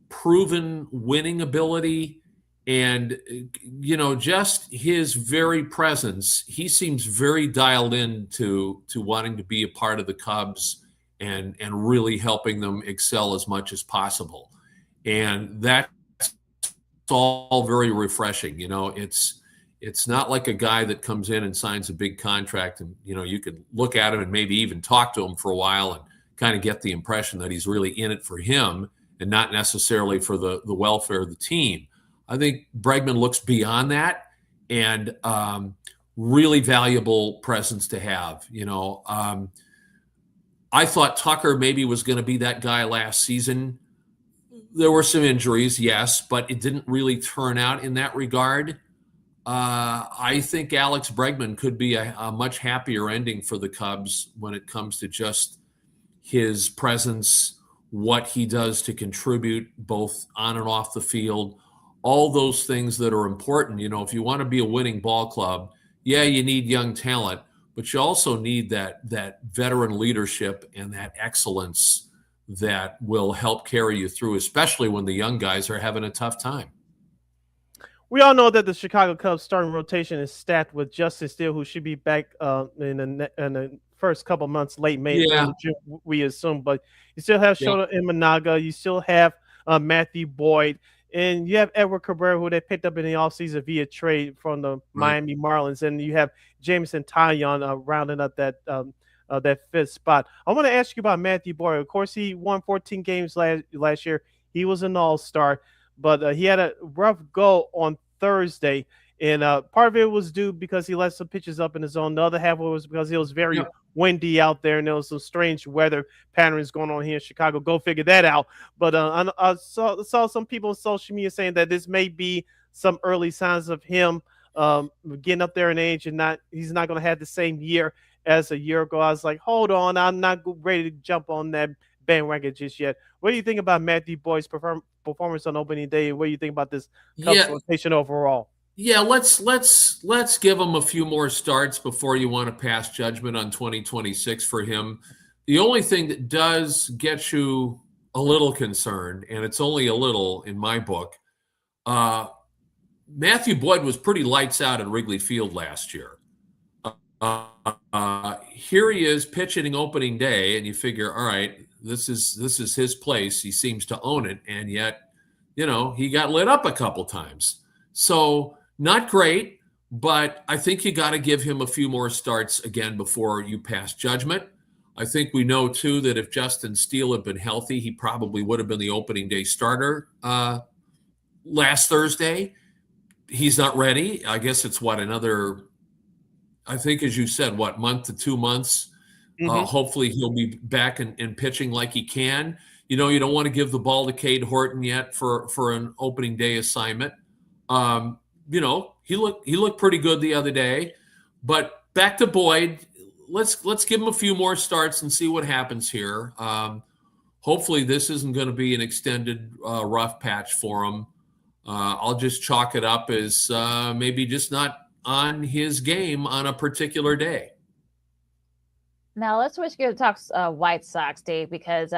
proven winning ability. And, just his very presence, he seems very dialed in to wanting to be a part of the Cubs and really helping them excel as much as possible. And that's all very refreshing. It's not like a guy that comes in and signs a big contract and, you can look at him and maybe even talk to him for a while and kind of get the impression that he's really in it for him and not necessarily for the welfare of the team. I think Bregman looks beyond that, and really valuable presence to have. I thought Tucker maybe was going to be that guy last season. There were some injuries, yes, but it didn't really turn out in that regard. I think Alex Bregman could be a much happier ending for the Cubs when it comes to just his presence, what he does to contribute both on and off the field. All those things that are important. If you want to be a winning ball club, you need young talent, but you also need that veteran leadership and that excellence that will help carry you through, especially when the young guys are having a tough time. We all know that the Chicago Cubs starting rotation is stacked with Justin Steele, who should be back in the first couple months, late May, June, we assume. But you still have Shota Imanaga, you still have Matthew Boyd. And you have Edward Cabrera, who they picked up in the offseason via trade from the Miami Marlins. And you have Jameson Taillon rounding up that fifth spot. I want to ask you about Matthew Boyd. Of course, he won 14 games last year. He was an all-star. But he had a rough go on Thursday. And part of it was due because he let some pitches up in his zone. The other half was because it was very windy out there, and there was some strange weather patterns going on here in Chicago. Go figure that out. But I saw some people on social media saying that this may be some early signs of him getting up there in age, and he's not going to have the same year as a year ago. I was like, hold on, I'm not ready to jump on that bandwagon just yet. What do you think about Matthew Boyd's performance on opening day, and what do you think about this Cubs rotation overall? Yeah, let's give him a few more starts before you want to pass judgment on 2026 for him. The only thing that does get you a little concerned, and it's only a little in my book, Matthew Boyd was pretty lights out at Wrigley Field last year. Here he is pitching opening day, and you figure, all right, this is his place. He seems to own it, and yet, he got lit up a couple times. So not great, but I think you got to give him a few more starts again before you pass judgment. I think we know, too, that if Justin Steele had been healthy, he probably would have been the opening day starter last Thursday. He's not ready. I guess it's another, I think, as you said, month to 2 months. Hopefully he'll be back and pitching like he can. You don't want to give the ball to Cade Horton yet for an opening day assignment. He looked pretty good the other day. But back to Boyd, let's give him a few more starts and see what happens here. Hopefully this isn't going to be an extended rough patch for him. I'll just chalk it up as maybe just not on his game on a particular day. Now let's switch gears to talk White Sox, Dave, because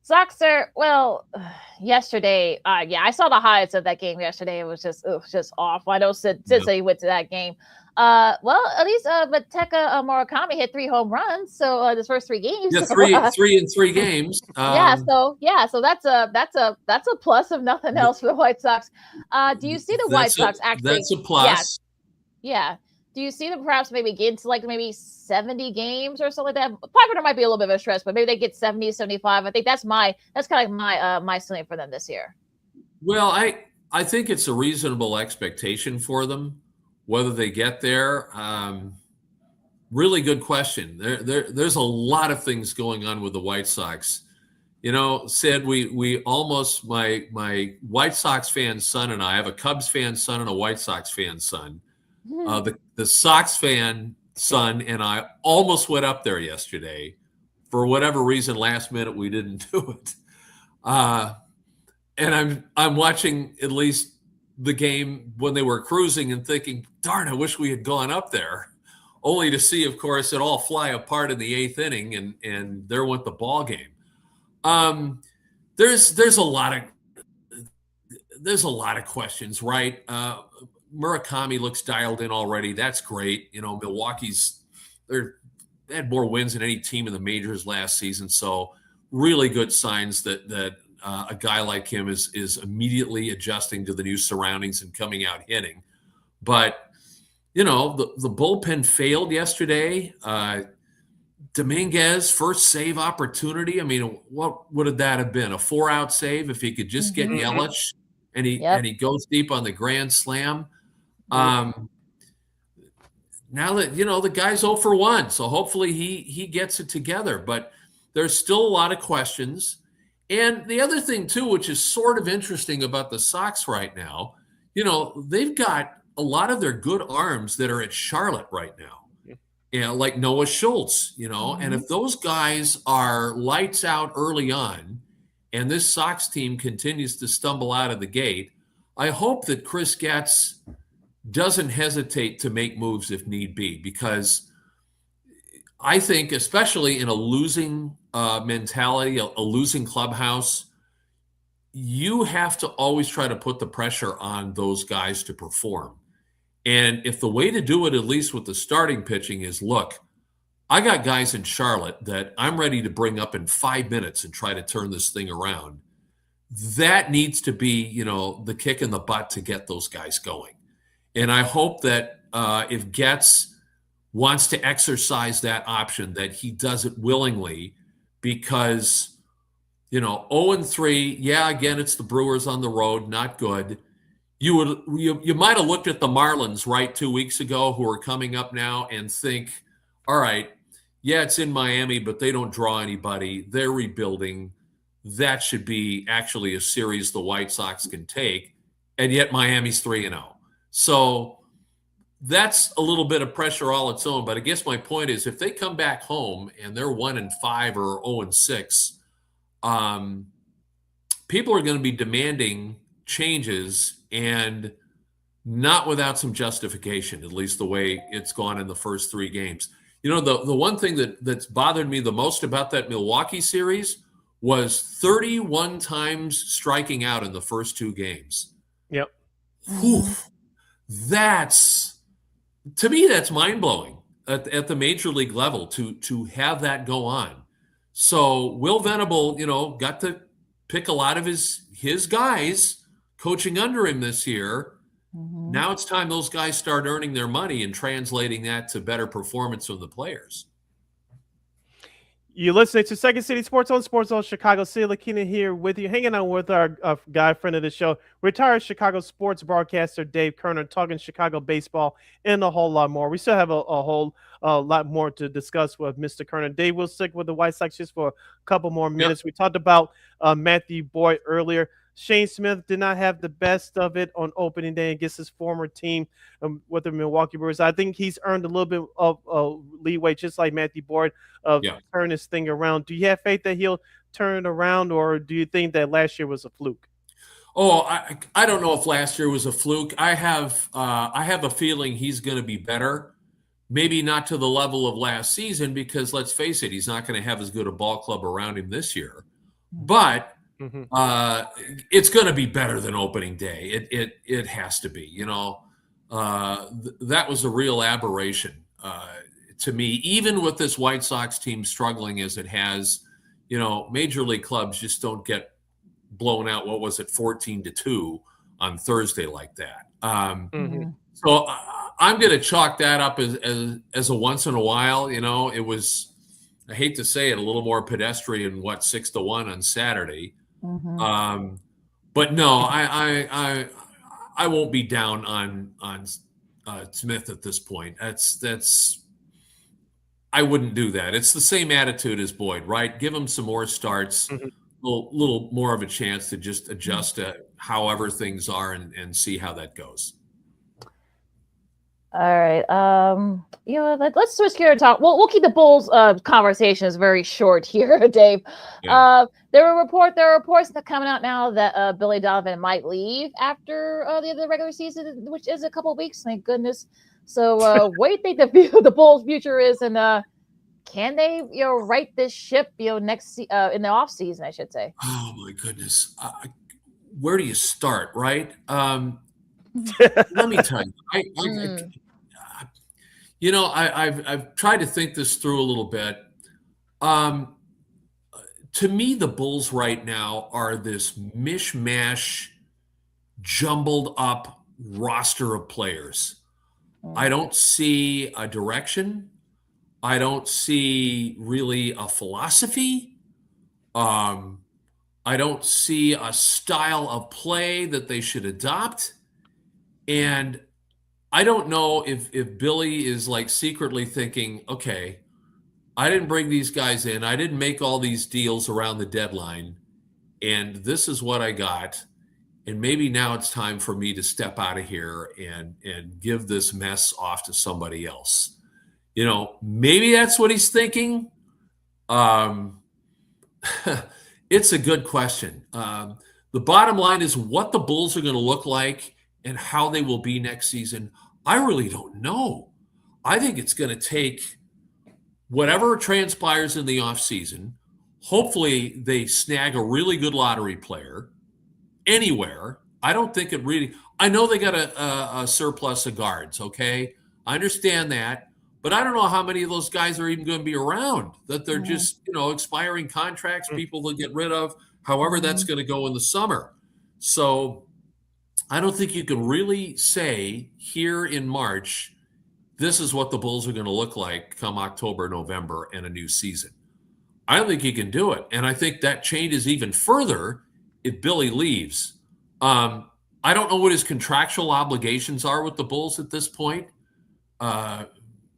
Sox are, yesterday, I saw the highlights of that game yesterday. It was just awful. I know Sid said he went to that game. At least Murakami hit 3 home runs. So his first 3 games. Yeah, three in 3 games. So that's a plus if nothing else for the White Sox. Do you see the White Sox actually? That's a plus. Yeah. Do you see them perhaps maybe get into maybe 70 games or something like that? 500 might be a little bit of a stretch, but maybe they get 70, 75. I think that's kind of like my ceiling for them this year. Well, I think it's a reasonable expectation for them. Whether they get there, really good question. There's a lot of things going on with the White Sox. Sid, we almost, my White Sox fan son and I have a Cubs fan son and a White Sox fan son. The Sox fan son and I almost went up there yesterday. For whatever reason, last minute we didn't do it. And I'm watching at least the game when they were cruising and thinking, darn, I wish we had gone up there, only to see, of course, it all fly apart in the 8th inning, and there went the ball game. There's a lot of questions, right? Murakami looks dialed in already. That's great. Milwaukee's they had more wins than any team in the majors last season, so really good signs that a guy like him is immediately adjusting to the new surroundings and coming out hitting. But, the bullpen failed yesterday. Dominguez, first save opportunity. I mean, what would that have been? A 4-out save if he could just get Yelich and he goes deep on the grand slam. Now that, the guy's 0 for 1, so hopefully he gets it together. But there's still a lot of questions. And the other thing, too, which is sort of interesting about the Sox right now, they've got a lot of their good arms that are at Charlotte right now, like Noah Schultz, and if those guys are lights out early on and this Sox team continues to stumble out of the gate, I hope that Chris Getz doesn't hesitate to make moves if need be, because I think, especially in a losing mentality, a losing clubhouse, you have to always try to put the pressure on those guys to perform. And if the way to do it, at least with the starting pitching, is, look, I got guys in Charlotte that I'm ready to bring up in 5 minutes and try to turn this thing around, that needs to be, the kick in the butt to get those guys going. And I hope that if Getz wants to exercise that option, that he does it willingly, because, 0-3, again, it's the Brewers on the road, not good. You might have looked at the Marlins, right, 2 weeks ago, who are coming up now, and think, all right, it's in Miami, but they don't draw anybody. They're rebuilding. That should be actually a series the White Sox can take, and yet Miami's 3-0. So that's a little bit of pressure all its own. But I guess my point is, if they come back home and they're 1-5 or 0-6, people are going to be demanding changes, and not without some justification, at least the way it's gone in the first 3 games. The one thing that's bothered me the most about that Milwaukee series was 31 times striking out in the first 2 games. Yep. That's, to me, that's mind-blowing at the major league level to have that go on. So Will Venable, got to pick a lot of his guys coaching under him this year. Now it's time those guys start earning their money and translating that to better performance from the players. You're listening to Second City Sports Zone Chicago. City LaKeena here with you, hanging out with our guy friend of the show, retired Chicago sports broadcaster Dave Kerner, talking Chicago baseball and a whole lot more. We still have a whole lot more to discuss with Mr. Kerner. Dave will stick with the White Sox just for a couple more minutes. Yep. We talked about Matthew Boyd earlier. Shane Smith did not have the best of it on opening day against his former team with the Milwaukee Brewers. I think he's earned a little bit of leeway, just like Matthew Boyd, of turning this thing around. Do you have faith that he'll turn it around, or do you think that last year was a fluke? Oh, I don't know if last year was a fluke. I have a feeling he's going to be better. Maybe not to the level of last season, because let's face it, he's not going to have as good a ball club around him this year. But it's going to be better than opening day. It has to be. That was a real aberration to me. Even with this White Sox team struggling as it has, major league clubs just don't get blown out. What was it, 14-2 on Thursday like that? So I'm going to chalk that up as a once in a while. It was, I hate to say it, a little more pedestrian. 6-1 on Saturday. But no, I won't be down on Smith at this point. That's I wouldn't do that. It's the same attitude as Boyd, right? Give him some more starts, a little more of a chance to just adjust to however things are and see how that goes. All right. Let's switch gear and talk. We'll keep the Bulls conversations very short here, Dave. Yeah. There are reports that are coming out now that Billy Donovan might leave after the end of the regular season, which is a couple of weeks. Thank goodness. So, what do you think the Bulls' future is, and can they, right this ship, next in the off season, I should say? Oh my goodness, where do you start, right? Let me tell you, I've tried to think this through a little bit. To me, the Bulls right now are this mishmash, jumbled up roster of players. I don't see a direction. I don't see really a philosophy. I don't see a style of play that they should adopt. And I don't know if Billy is like secretly thinking, okay, I didn't bring these guys in. I didn't make all these deals around the deadline. And this is what I got. And maybe now it's time for me to step out of here and give this mess off to somebody else. Maybe that's what he's thinking. It's a good question. The bottom line is what the Bulls are going to look like and how they will be next season. I really don't know. I think it's going to take whatever transpires in the offseason. Hopefully they snag a really good lottery player anywhere. I don't think it really – I know they got a surplus of guards, okay? I understand that. But I don't know how many of those guys are even going to be around, that they're just, expiring contracts, people to get rid of, however that's going to go in the summer. So I don't think you can really say here in March, this is what the Bulls are going to look like come October, November, and a new season. I don't think he can do it. And I think that changes even further if Billy leaves. I don't know what his contractual obligations are with the Bulls at this point.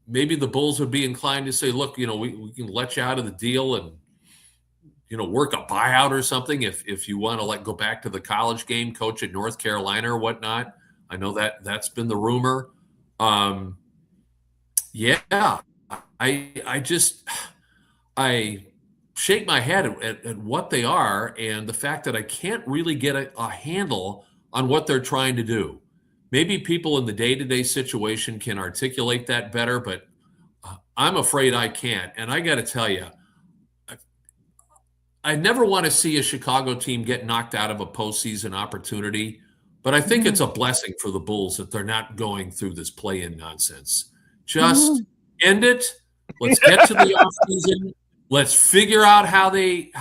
Maybe the Bulls would be inclined to say, look, we can let you out of the deal and, work a buyout or something if you want to go back to the college game, coach at North Carolina or whatnot. I know that's been the rumor. I shake my head at what they are and the fact that I can't really get a handle on what they're trying to do. Maybe people in the day-to-day situation can articulate that better, but I'm afraid I can't. And I got to tell you, I never want to see a Chicago team get knocked out of a postseason opportunity But I think it's a blessing for the Bulls that they're not going through this play-in nonsense. Just end it. Let's get to the offseason. Let's figure out how they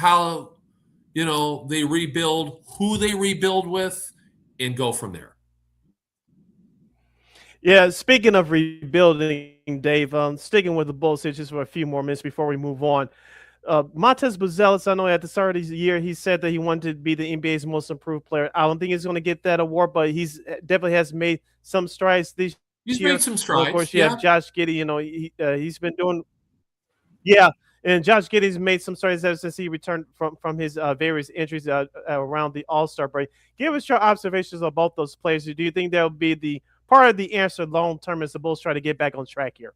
rebuild, who they rebuild with, and go from there. Yeah, speaking of rebuilding, Dave, sticking with the Bulls here just for a few more minutes before we move on. Montez Buzelis, I know at the start of the year, he said that he wanted to be the NBA's most improved player. I don't think he's going to get that award, but he's definitely has made some strides this He's year. made some strides. Of course, you have Josh Giddey. He's been doing, and Josh Giddey's made some strides ever since he returned from his various injuries around the All-Star break. Give us your observations of both those players. Do you think they'll be the part of the answer long term as the Bulls try to get back on track here?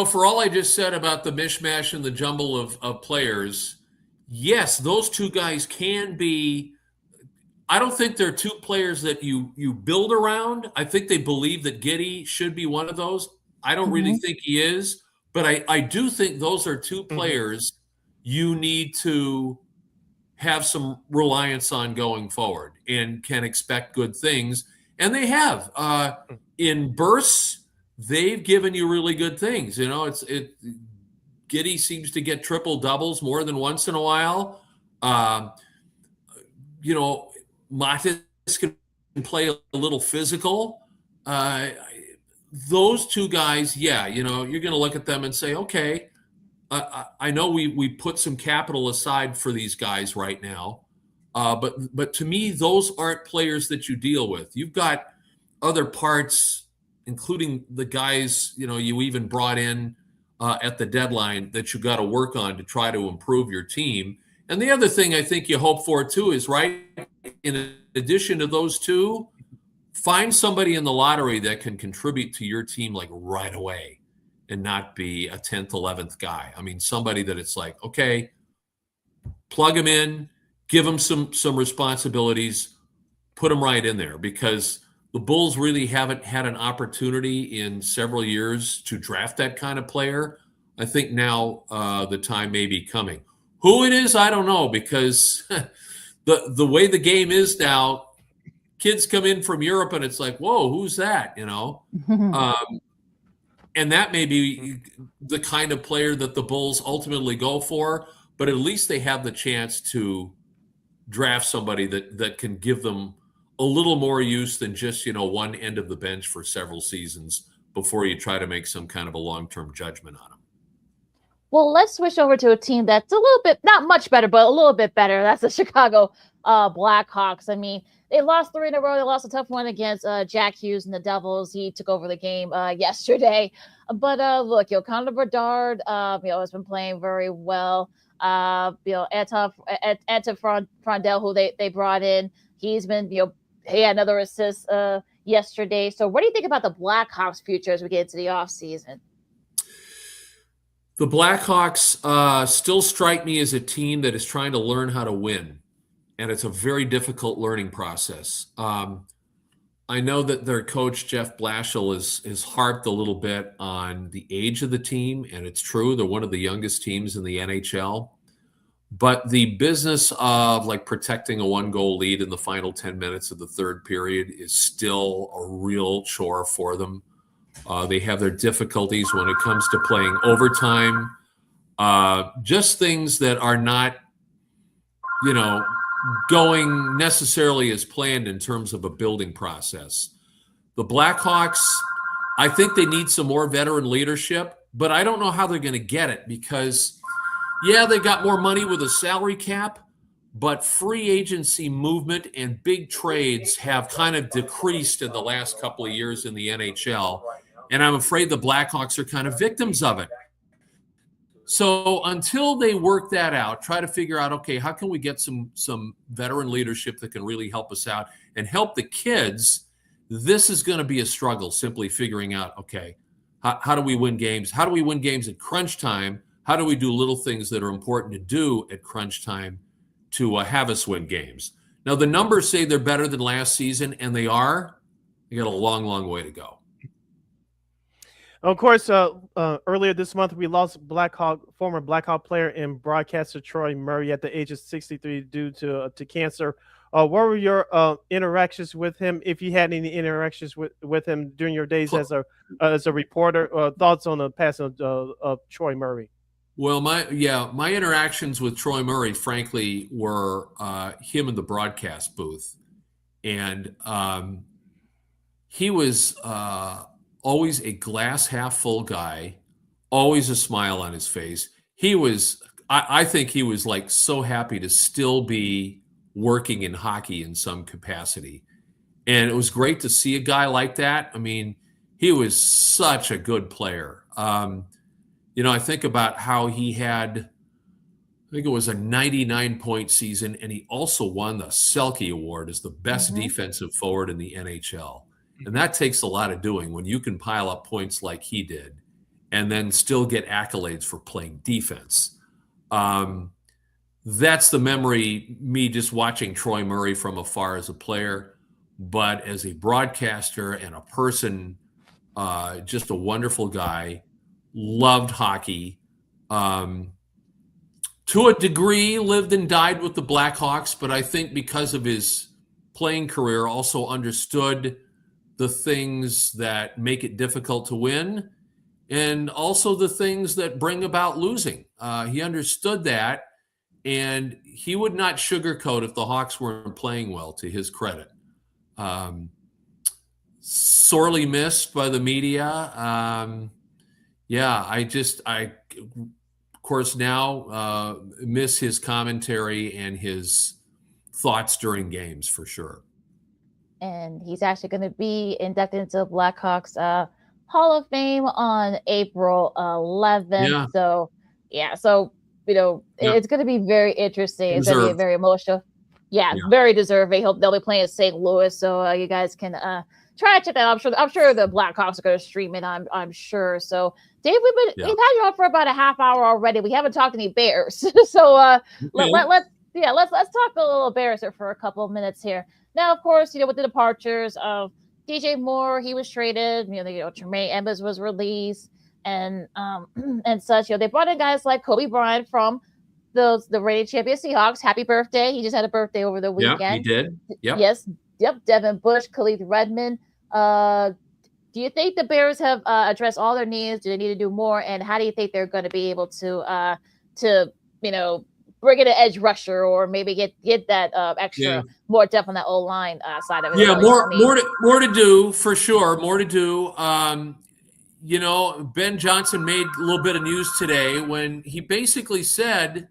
For all I just said about the mishmash and the jumble of players, yes, those two guys can be. I don't think they're two players that you build around. I think they believe that Giddey should be one of those. I don't really think he is, but I do think those are two players you need to have some reliance on going forward and can expect good things. And they have. In bursts, they've given you really good things. Giddey seems to get triple doubles more than once in a while. Matis can play a little physical. Those two guys, you're going to look at them and say, okay, I know we put some capital aside for these guys right now, but to me, those aren't players that you deal with. You've got other parts, including the guys, you even brought in at the deadline that you got to work on to try to improve your team. And the other thing I think you hope for too is, right, in addition to those two, find somebody in the lottery that can contribute to your team like right away and not be a 10th, 11th guy. I mean, somebody that it's like, okay, plug him in, give him some responsibilities, put him right in there, because the Bulls really haven't had an opportunity in several years to draft that kind of player. I think now the time may be coming. Who it is, I don't know, because the way the game is now, kids come in from Europe and it's like, whoa, who's that? And that may be the kind of player that the Bulls ultimately go for, but at least they have the chance to draft somebody that can give them a little more use than just, one end of the bench for several seasons before you try to make some kind of a long-term judgment on them. Well, let's switch over to a team that's a little bit, not much better, but a little bit better. That's the Chicago Blackhawks. I mean, they lost 3 in a row. They lost a tough one against Jack Hughes and the Devils. He took over the game yesterday. But look, Connor Bedard, has been playing very well. Anton Frondell, who they brought in, he's been, he had another assist yesterday. So what do you think about the Blackhawks' future as we get into the offseason? The Blackhawks still strike me as a team that is trying to learn how to win, and it's a very difficult learning process. I know that their coach, Jeff Blashill, has harped a little bit on the age of the team, and it's true. They're one of the youngest teams in the NHL. But the business of protecting a 1-goal lead in the final 10 minutes of the third period is still a real chore for them. They have their difficulties when it comes to playing overtime. Just things that are not, going necessarily as planned in terms of a building process. The Blackhawks, I think they need some more veteran leadership, but I don't know how they're going to get it because they got more money with a salary cap, but free agency movement and big trades have kind of decreased in the last couple of years in the NHL. And I'm afraid the Blackhawks are kind of victims of it. So until they work that out, try to figure out, okay, how can we get some veteran leadership that can really help us out and help the kids? This is going to be a struggle, simply figuring out, okay, how do we win games? How do we win games at crunch time? How do we do little things that are important to do at crunch time to have us win games? Now, the numbers say they're better than last season, and they are. They got a long, long way to go. Of course, earlier this month, we lost former Blackhawk player and broadcaster Troy Murray at the age of 63 due to cancer. What were your interactions with him, if you had any interactions with him during your days as a reporter? Thoughts on the passing of Troy Murray? Well, my interactions with Troy Murray, frankly, were him in the broadcast booth, and he was always a glass half full guy, always a smile on his face. I think he was like so happy to still be working in hockey in some capacity. And it was great to see a guy like that. I mean, he was such a good player. I think about how he had, I think it was a 99-point season, and he also won the Selke Award as the best defensive forward in the NHL. And that takes a lot of doing when you can pile up points like he did and then still get accolades for playing defense. That's the memory, me just watching Troy Murray from afar as a player, but as a broadcaster and a person, just a wonderful guy, loved hockey. To a degree, lived and died with the Blackhawks, but I think because of his playing career, also understood the things that make it difficult to win and also the things that bring about losing. He understood that, and he would not sugarcoat if the Hawks weren't playing well, to his credit. Sorely missed by the media. I of course now miss his commentary and his thoughts during games for sure. And he's actually going to be inducted into Blackhawks Hall of Fame on April 11th. Yeah. So it's going to be very interesting. It's going to be very emotional. Yeah, very deserving. Hope they'll be playing in St. Louis, so you guys can try to check that out. I'm sure the Blackhawks are going to stream it. I'm sure. So, Dave, we've had you on for about a half hour already. We haven't talked any Bears, so let's talk a little Bears for a couple of minutes here. Now, of course, with the departures of DJ Moore, he was traded. Tremaine Edmonds was released, and such. They brought in guys like Kobe Bryant from the reigning champion Seahawks. Happy birthday! He just had a birthday over the weekend. Yeah, he did. Yep. Yes. Yep. Devin Bush, Khalid Redmond. Do you think the Bears have addressed all their needs? Do they need to do more? And how do you think they're going to be able to bring in an edge rusher or maybe get that extra more depth on that O-line side of it? Yeah, more to do for sure. More to do. Ben Johnson made a little bit of news today when he basically said,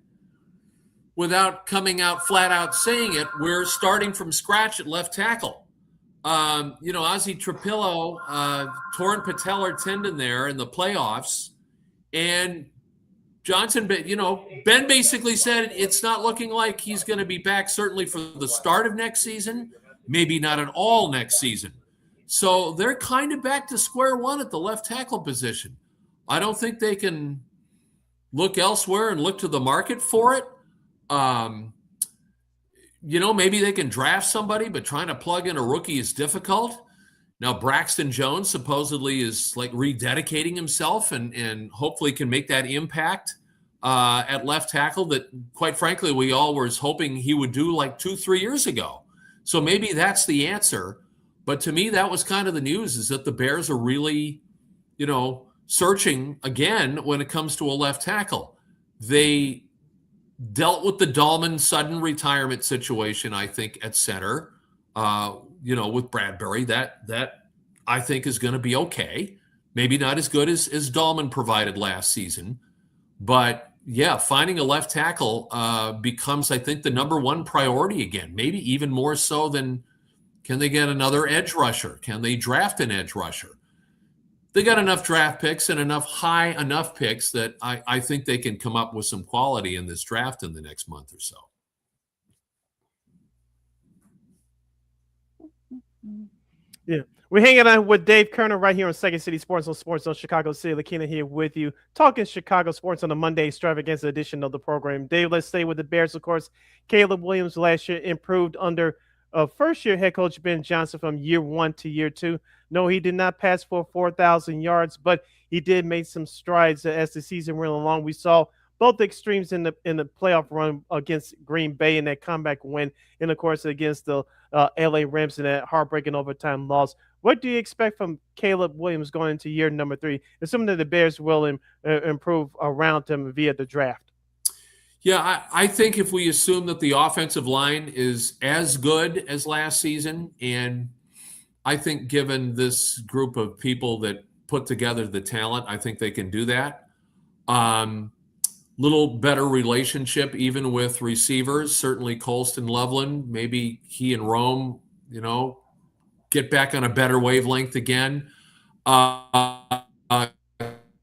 without coming out flat out saying it, we're starting from scratch at left tackle. Ozzie Trapillo torn patellar tendon there in the playoffs, and Johnson, Ben basically said it's not looking like he's going to be back certainly for the start of next season, maybe not at all next season. So they're kind of back to square one at the left tackle position. I don't think they can look elsewhere and look to the market for it. Maybe they can draft somebody, but trying to plug in a rookie is difficult. Now, Braxton Jones supposedly is like rededicating himself and hopefully can make that impact at left tackle that, quite frankly, we all were hoping he would do like 2-3 years ago. So maybe that's the answer. But to me, that was kind of the news, is that the Bears are really, searching again when it comes to a left tackle. They dealt with the Dahlman sudden retirement situation, I think, at center, with Bradbury. That I think is going to be okay. Maybe not as good as Dahlman provided last season. But, finding a left tackle becomes, I think, the number one priority again, maybe even more so than can they get another edge rusher? Can they draft an edge rusher? They got enough draft picks and high enough picks that I think they can come up with some quality in this draft in the next month or so. Yeah. We're hanging out with Dave Kerner right here on Second City Sports on Sports Zone Chicago City. LaKeena here with you, talking Chicago sports on a Monday extravaganza edition of the program. Dave, let's stay with the Bears, of course. Caleb Williams last year improved under first-year head coach Ben Johnson from year 1 to year 2. No, he did not pass for 4,000 yards, but he did make some strides as the season went along. We saw both extremes in the playoff run against Green Bay and that comeback win, and of course against the LA Rams in that heartbreaking overtime loss. What do you expect from Caleb Williams going into year number 3, assuming that the Bears will improve around him via the draft? Yeah, I think if we assume that the offensive line is as good as last season, and I think given this group of people that put together the talent, I think they can do that. Little better relationship even with receivers. Certainly Colston Loveland, maybe he and Rome, get back on a better wavelength again.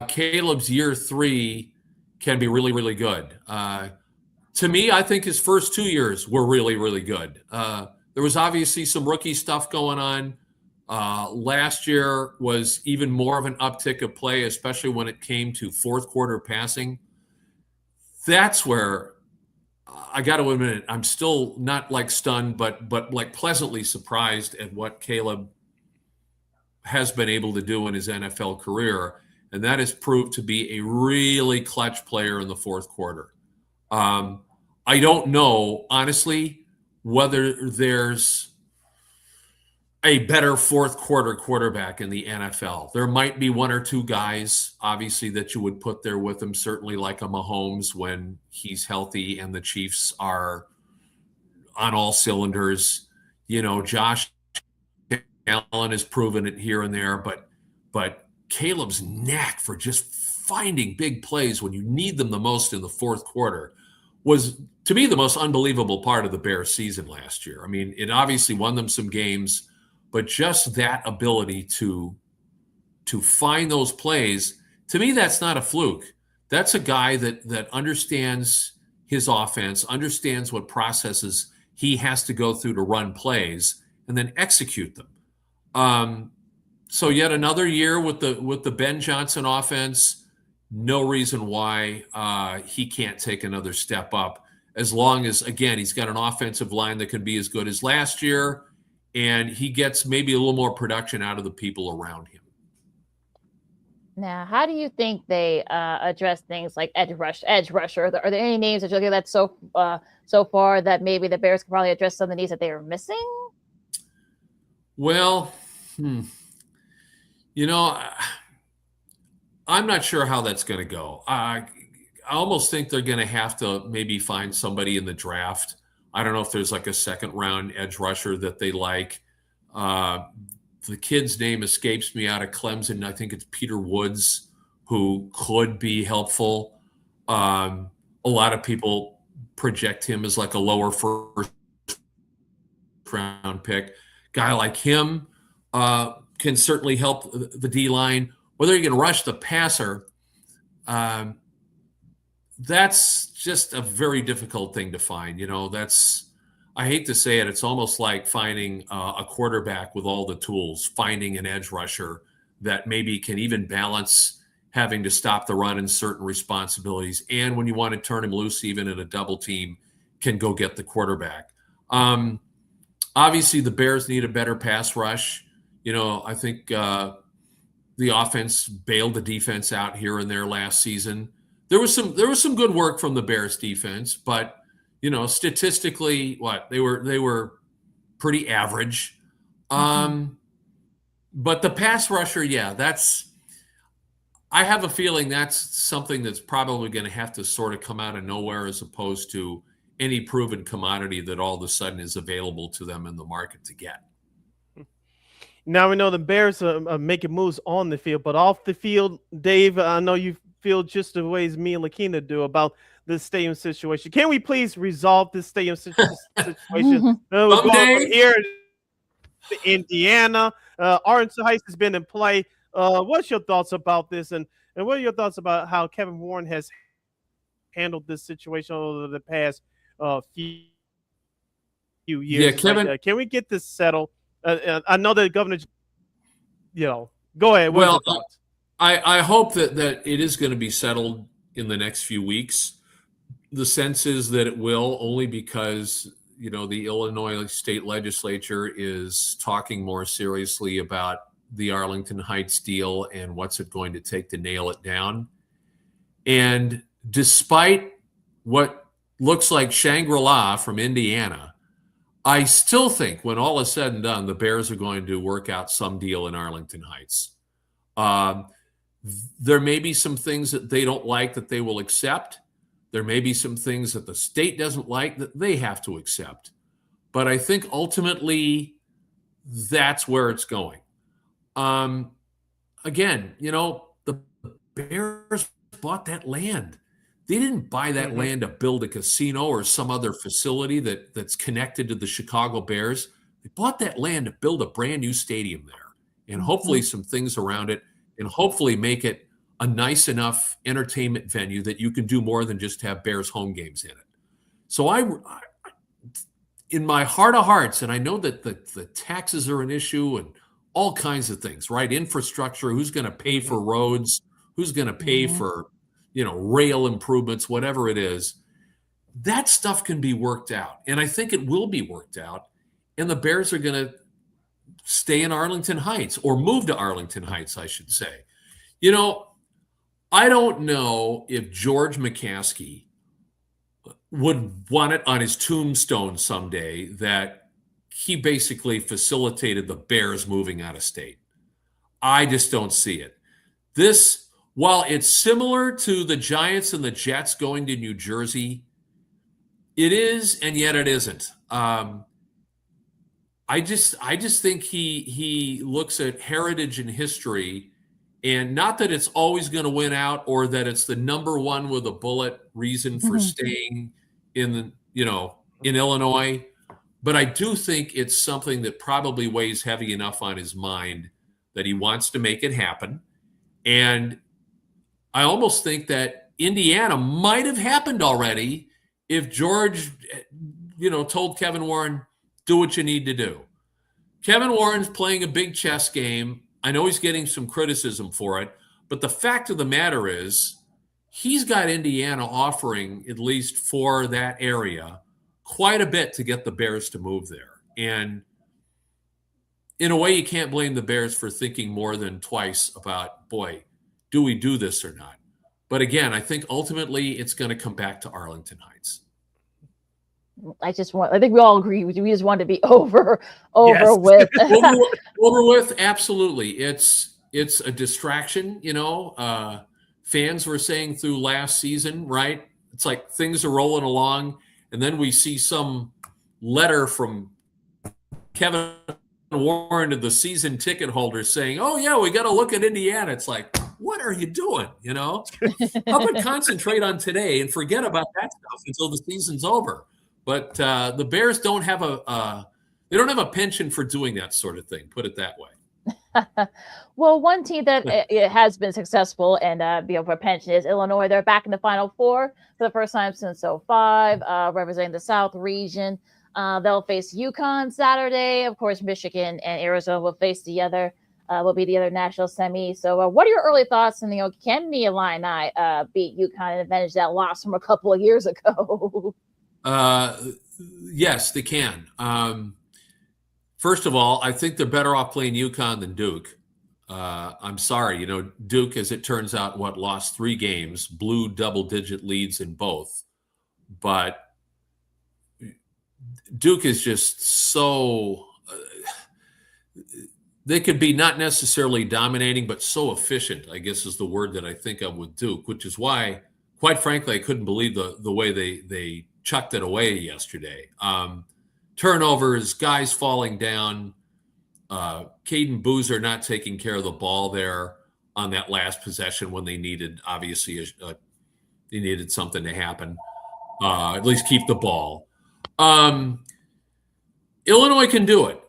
Caleb's year 3 can be really, really good. To me, I think his first 2 years were really, really good. There was obviously some rookie stuff going on. Last year was even more of an uptick of play, especially when it came to fourth quarter passing. That's where I got to admit, I'm still not like stunned, but like pleasantly surprised at what Caleb has been able to do in his NFL career. And that has proved to be a really clutch player in the fourth quarter. I don't know, honestly, whether there's a better fourth quarter quarterback in the NFL. There might be one or two guys, obviously, that you would put there with him, certainly like a Mahomes when he's healthy and the Chiefs are on all cylinders. Josh Allen has proven it here and there, but Caleb's knack for just finding big plays when you need them the most in the fourth quarter was, to me, the most unbelievable part of the Bears season last year. I mean, it obviously won them some games, but just that ability to find those plays, to me, that's not a fluke. That's a guy that understands his offense, understands what processes he has to go through to run plays, and then execute them. So yet another year with the Ben Johnson offense, no reason why he can't take another step up, as long as, again, he's got an offensive line that can be as good as last year, and he gets maybe a little more production out of the people around him. Now, how do you think they address things like edge rusher? Are there any names that you look at so far that maybe the Bears could probably address some of the needs that they are missing? Well, I'm not sure how that's going to go. I almost think they're going to have to maybe find somebody in the draft. I don't know if there's like a second round edge rusher that they like. The kid's name escapes me out of Clemson. I think it's Peter Woods, who could be helpful. A lot of people project him as like a lower first round pick. Guy like him can certainly help the D-line. Whether you can rush the passer, that's just a very difficult thing to find. I hate to say it, it's almost like finding a quarterback with all the tools, finding an edge rusher that maybe can even balance having to stop the run in certain responsibilities. And when you want to turn him loose, even in a double team, can go get the quarterback. Obviously, the Bears need a better pass rush. I think the offense bailed the defense out here and there last season. There was some good work from the Bears defense, but statistically, they were pretty average. But the pass rusher, I have a feeling that's something that's probably going to have to sort of come out of nowhere, as opposed to any proven commodity that all of a sudden is available to them in the market to get. Now we know the Bears are making moves on the field, but off the field, Dave, I know you feel just the ways me and LaKeena do about this stadium situation. Can we please resolve this stadium situation? We're going from here to Indiana. Arlington Heights has been in play. What's your thoughts about this, and what are your thoughts about how Kevin Warren has handled this situation over the past few years? Yeah, Kevin. Can we get this settled? I know that Governor, go ahead. Well, I hope that it is going to be settled in the next few weeks. The sense is that it will, only because, the Illinois state legislature is talking more seriously about the Arlington Heights deal and what's it going to take to nail it down. And despite what looks like Shangri-La from Indiana, I still think when all is said and done, the Bears are going to work out some deal in Arlington Heights. There may be some things that they don't like that they will accept. There may be some things that the state doesn't like that they have to accept. But I think ultimately that's where it's going. Again, the Bears bought that land. They didn't buy that land to build a casino or some other facility that's connected to the Chicago Bears. They bought that land to build a brand new stadium there and hopefully some things around it and hopefully make it a nice enough entertainment venue that you can do more than just have Bears home games in it. So I in my heart of hearts, and I know that the taxes are an issue and all kinds of things, right? Infrastructure, who's going to pay for roads, who's going to pay for rail improvements, whatever it is, that stuff can be worked out. And I think it will be worked out. And the Bears are going to stay in Arlington Heights or move to Arlington Heights, I should say. I don't know if George McCaskey would want it on his tombstone someday that he basically facilitated the Bears moving out of state. I just don't see it. This, while it's similar to the Giants and the Jets going to New Jersey, it is, and yet it isn't. I just think he looks at heritage and history, and not that it's always going to win out or that it's the number one with a bullet reason for staying in Illinois, but I do think it's something that probably weighs heavy enough on his mind that he wants to make it happen. And I almost think that Indiana might have happened already if George, told Kevin Warren, do what you need to do. Kevin Warren's playing a big chess game. I know he's getting some criticism for it, but the fact of the matter is he's got Indiana offering, at least for that area, quite a bit to get the Bears to move there. And in a way, you can't blame the Bears for thinking more than twice about, boy, do we do this or not? But again, I think ultimately it's going to come back to Arlington Heights. I think we all agree. We just want to be over with. over with, absolutely. It's a distraction, Fans were saying through last season, right? It's like things are rolling along, and then we see some letter from Kevin Warren to the season ticket holders saying, oh, yeah, we got to look at Indiana. It's like, what are you doing? How about concentrate on today and forget about that stuff until the season's over? But the Bears don't have a penchant for doing that sort of thing. Put it that way. Well, one team that it has been successful and for pension is Illinois. They're back in the Final Four for the first time since 2005, representing the South region. They'll face UConn Saturday. Of course, Michigan and Arizona will face will be the other national semi. So what are your early thoughts on can the Illini beat UConn and avenge that loss from a couple of years ago? Yes, they can. First of all, I think they're better off playing UConn than Duke. I'm sorry, Duke, as it turns out, lost 3 games, blew double-digit leads in both. But Duke is just so they could be not necessarily dominating, but so efficient, I guess is the word that I think of with Duke, which is why, quite frankly, I couldn't believe the way they chucked it away yesterday. Turnovers, guys falling down, Caden Boozer not taking care of the ball there on that last possession when they needed, obviously, they needed something to happen, at least keep the ball. Illinois can do it.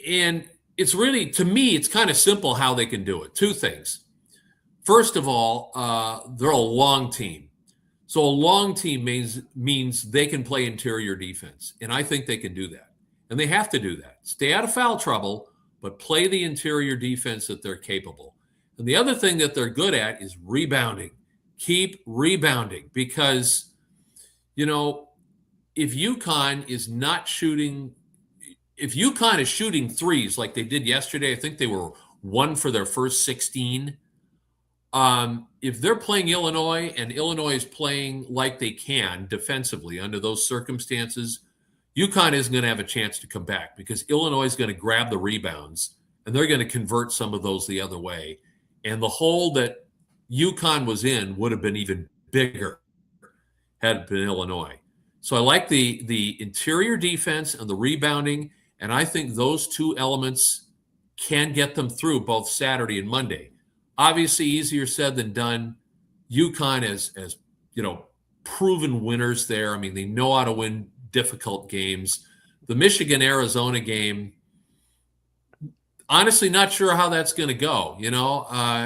And it's really, to me, it's kind of simple how they can do it. 2 things. First of all, they're a long team. So a long team means they can play interior defense. And I think they can do that. And they have to do that. Stay out of foul trouble, but play the interior defense that they're capable. And the other thing that they're good at is rebounding. Keep rebounding. Because, if UConn is shooting threes like they did yesterday, I think they were 1 for their first 16. If they're playing Illinois and Illinois is playing like they can defensively under those circumstances, UConn isn't going to have a chance to come back because Illinois is going to grab the rebounds and they're going to convert some of those the other way. And the hole that UConn was in would have been even bigger had it been Illinois. So I like the interior defense and the rebounding, and I think those two elements can get them through both Saturday and Monday. Obviously, easier said than done. UConn has proven winners there. I mean, they know how to win difficult games. The Michigan-Arizona game, honestly, not sure how that's going to go.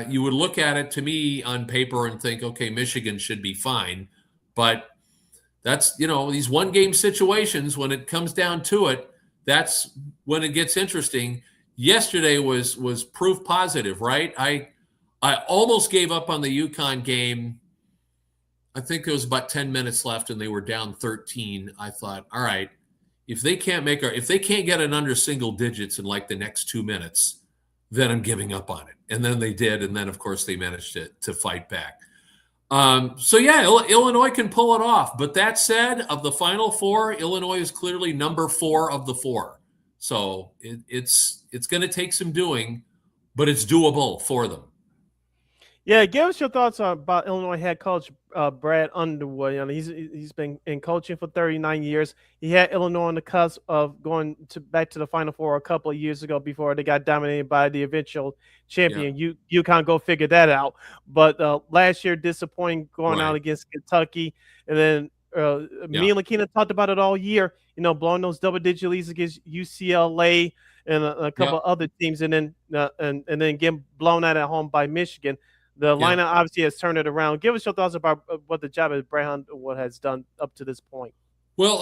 You would look at it to me on paper and think, okay, Michigan should be fine. But that's, these one-game situations, when it comes down to it, that's when it gets interesting. Yesterday was proof positive, right? I almost gave up on the UConn game. I think there was about 10 minutes left and they were down 13. I thought, all right, if they can't get it under single digits in like the next 2 minutes, then I'm giving up on it. And then they did. And then, of course, they managed to fight back. Illinois can pull it off. But that said, of the Final Four, Illinois is clearly number 4 of the 4. So it's going to take some doing, but it's doable for them. Yeah, give us your thoughts about Illinois head coach Brad Underwood. He's been in coaching for 39 years. He had Illinois on the cusp of going back to the Final Four a couple of years ago before they got dominated by the eventual champion. Yeah. UConn go figure that out. But last year, disappointing going out against Kentucky. And then me and LaKeena talked about it all year, blowing those double-digit leads against UCLA and a couple of other teams, and then getting blown out at home by Michigan. The lineup obviously has turned it around. Give us your thoughts about what the job of Brad Underwood has done up to this point. Well,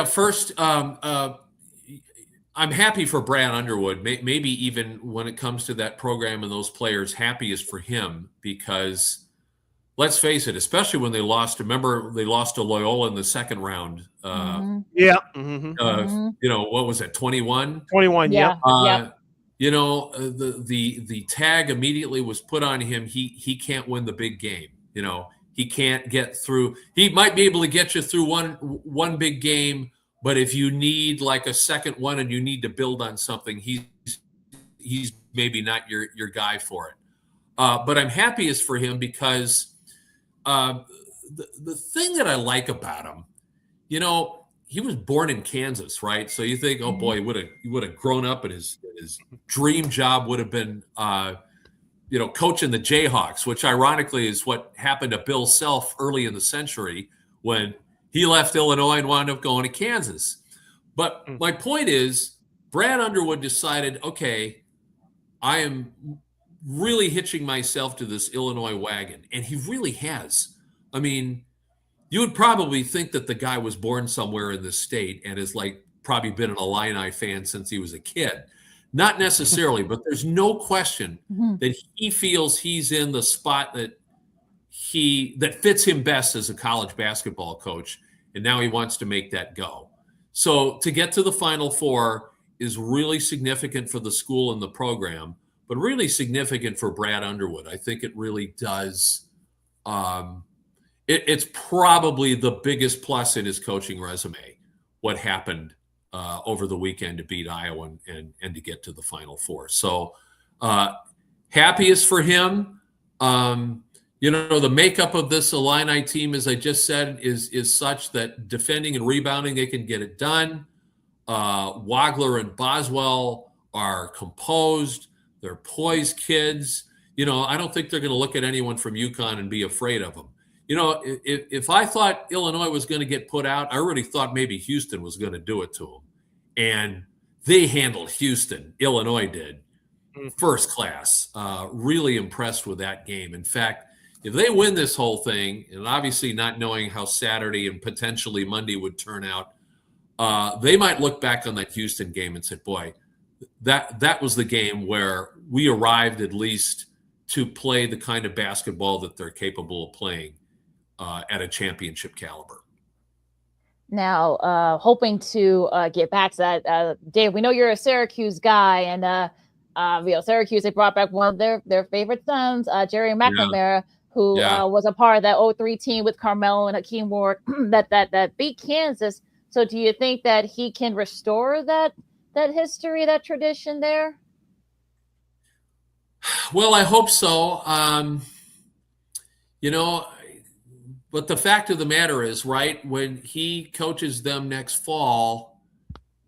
first, I'm happy for Brad Underwood. Maybe even when it comes to that program and those players, happiest for him because, let's face it, especially when they lost. Remember, they lost to Loyola in the second round. What was it, 21? 21, yeah. The tag immediately was put on him. He can't win the big game. He can't get through. He might be able to get you through one big game, but if you need like a second one and you need to build on something, he's maybe not your guy for it. But I'm happiest for him because the thing that I like about him, he was born in Kansas, right? So you think, oh boy, he would have grown up, and his dream job would have been, coaching the Jayhawks, which ironically is what happened to Bill Self early in the century when he left Illinois and wound up going to Kansas. But my point is, Brad Underwood decided, okay, I am really hitching myself to this Illinois wagon, and he really has. I mean, you would probably think that the guy was born somewhere in this state and has probably been an Illini fan since he was a kid. Not necessarily, but there's no question that he feels he's in the spot that fits him best as a college basketball coach, and now he wants to make that go. So to get to the Final Four is really significant for the school and the program, but really significant for Brad Underwood. I think it really does. It's probably the biggest plus in his coaching resume, what happened over the weekend to beat Iowa and to get to the Final Four. So happiest for him. The makeup of this Illini team, as I just said, is such that defending and rebounding, they can get it done. Wagler and Boswell are composed. They're poised kids. I don't think they're going to look at anyone from UConn and be afraid of them. If I thought Illinois was going to get put out, I already thought maybe Houston was going to do it to them. And they handled Houston. Illinois did. First class. Really impressed with that game. In fact, if they win this whole thing, and obviously not knowing how Saturday and potentially Monday would turn out, they might look back on that Houston game and say, boy, that was the game where we arrived at least to play the kind of basketball that they're capable of playing at a championship caliber. Now, hoping to get back to that, Dave, we know you're a Syracuse guy, and Syracuse, they brought back one of their favorite sons, Jerry McNamara, who was a part of that 03 team with Carmelo and Hakeem Ward that beat Kansas. So do you think that he can restore that history, that tradition there? Well, I hope so. But the fact of the matter is, right, when he coaches them next fall,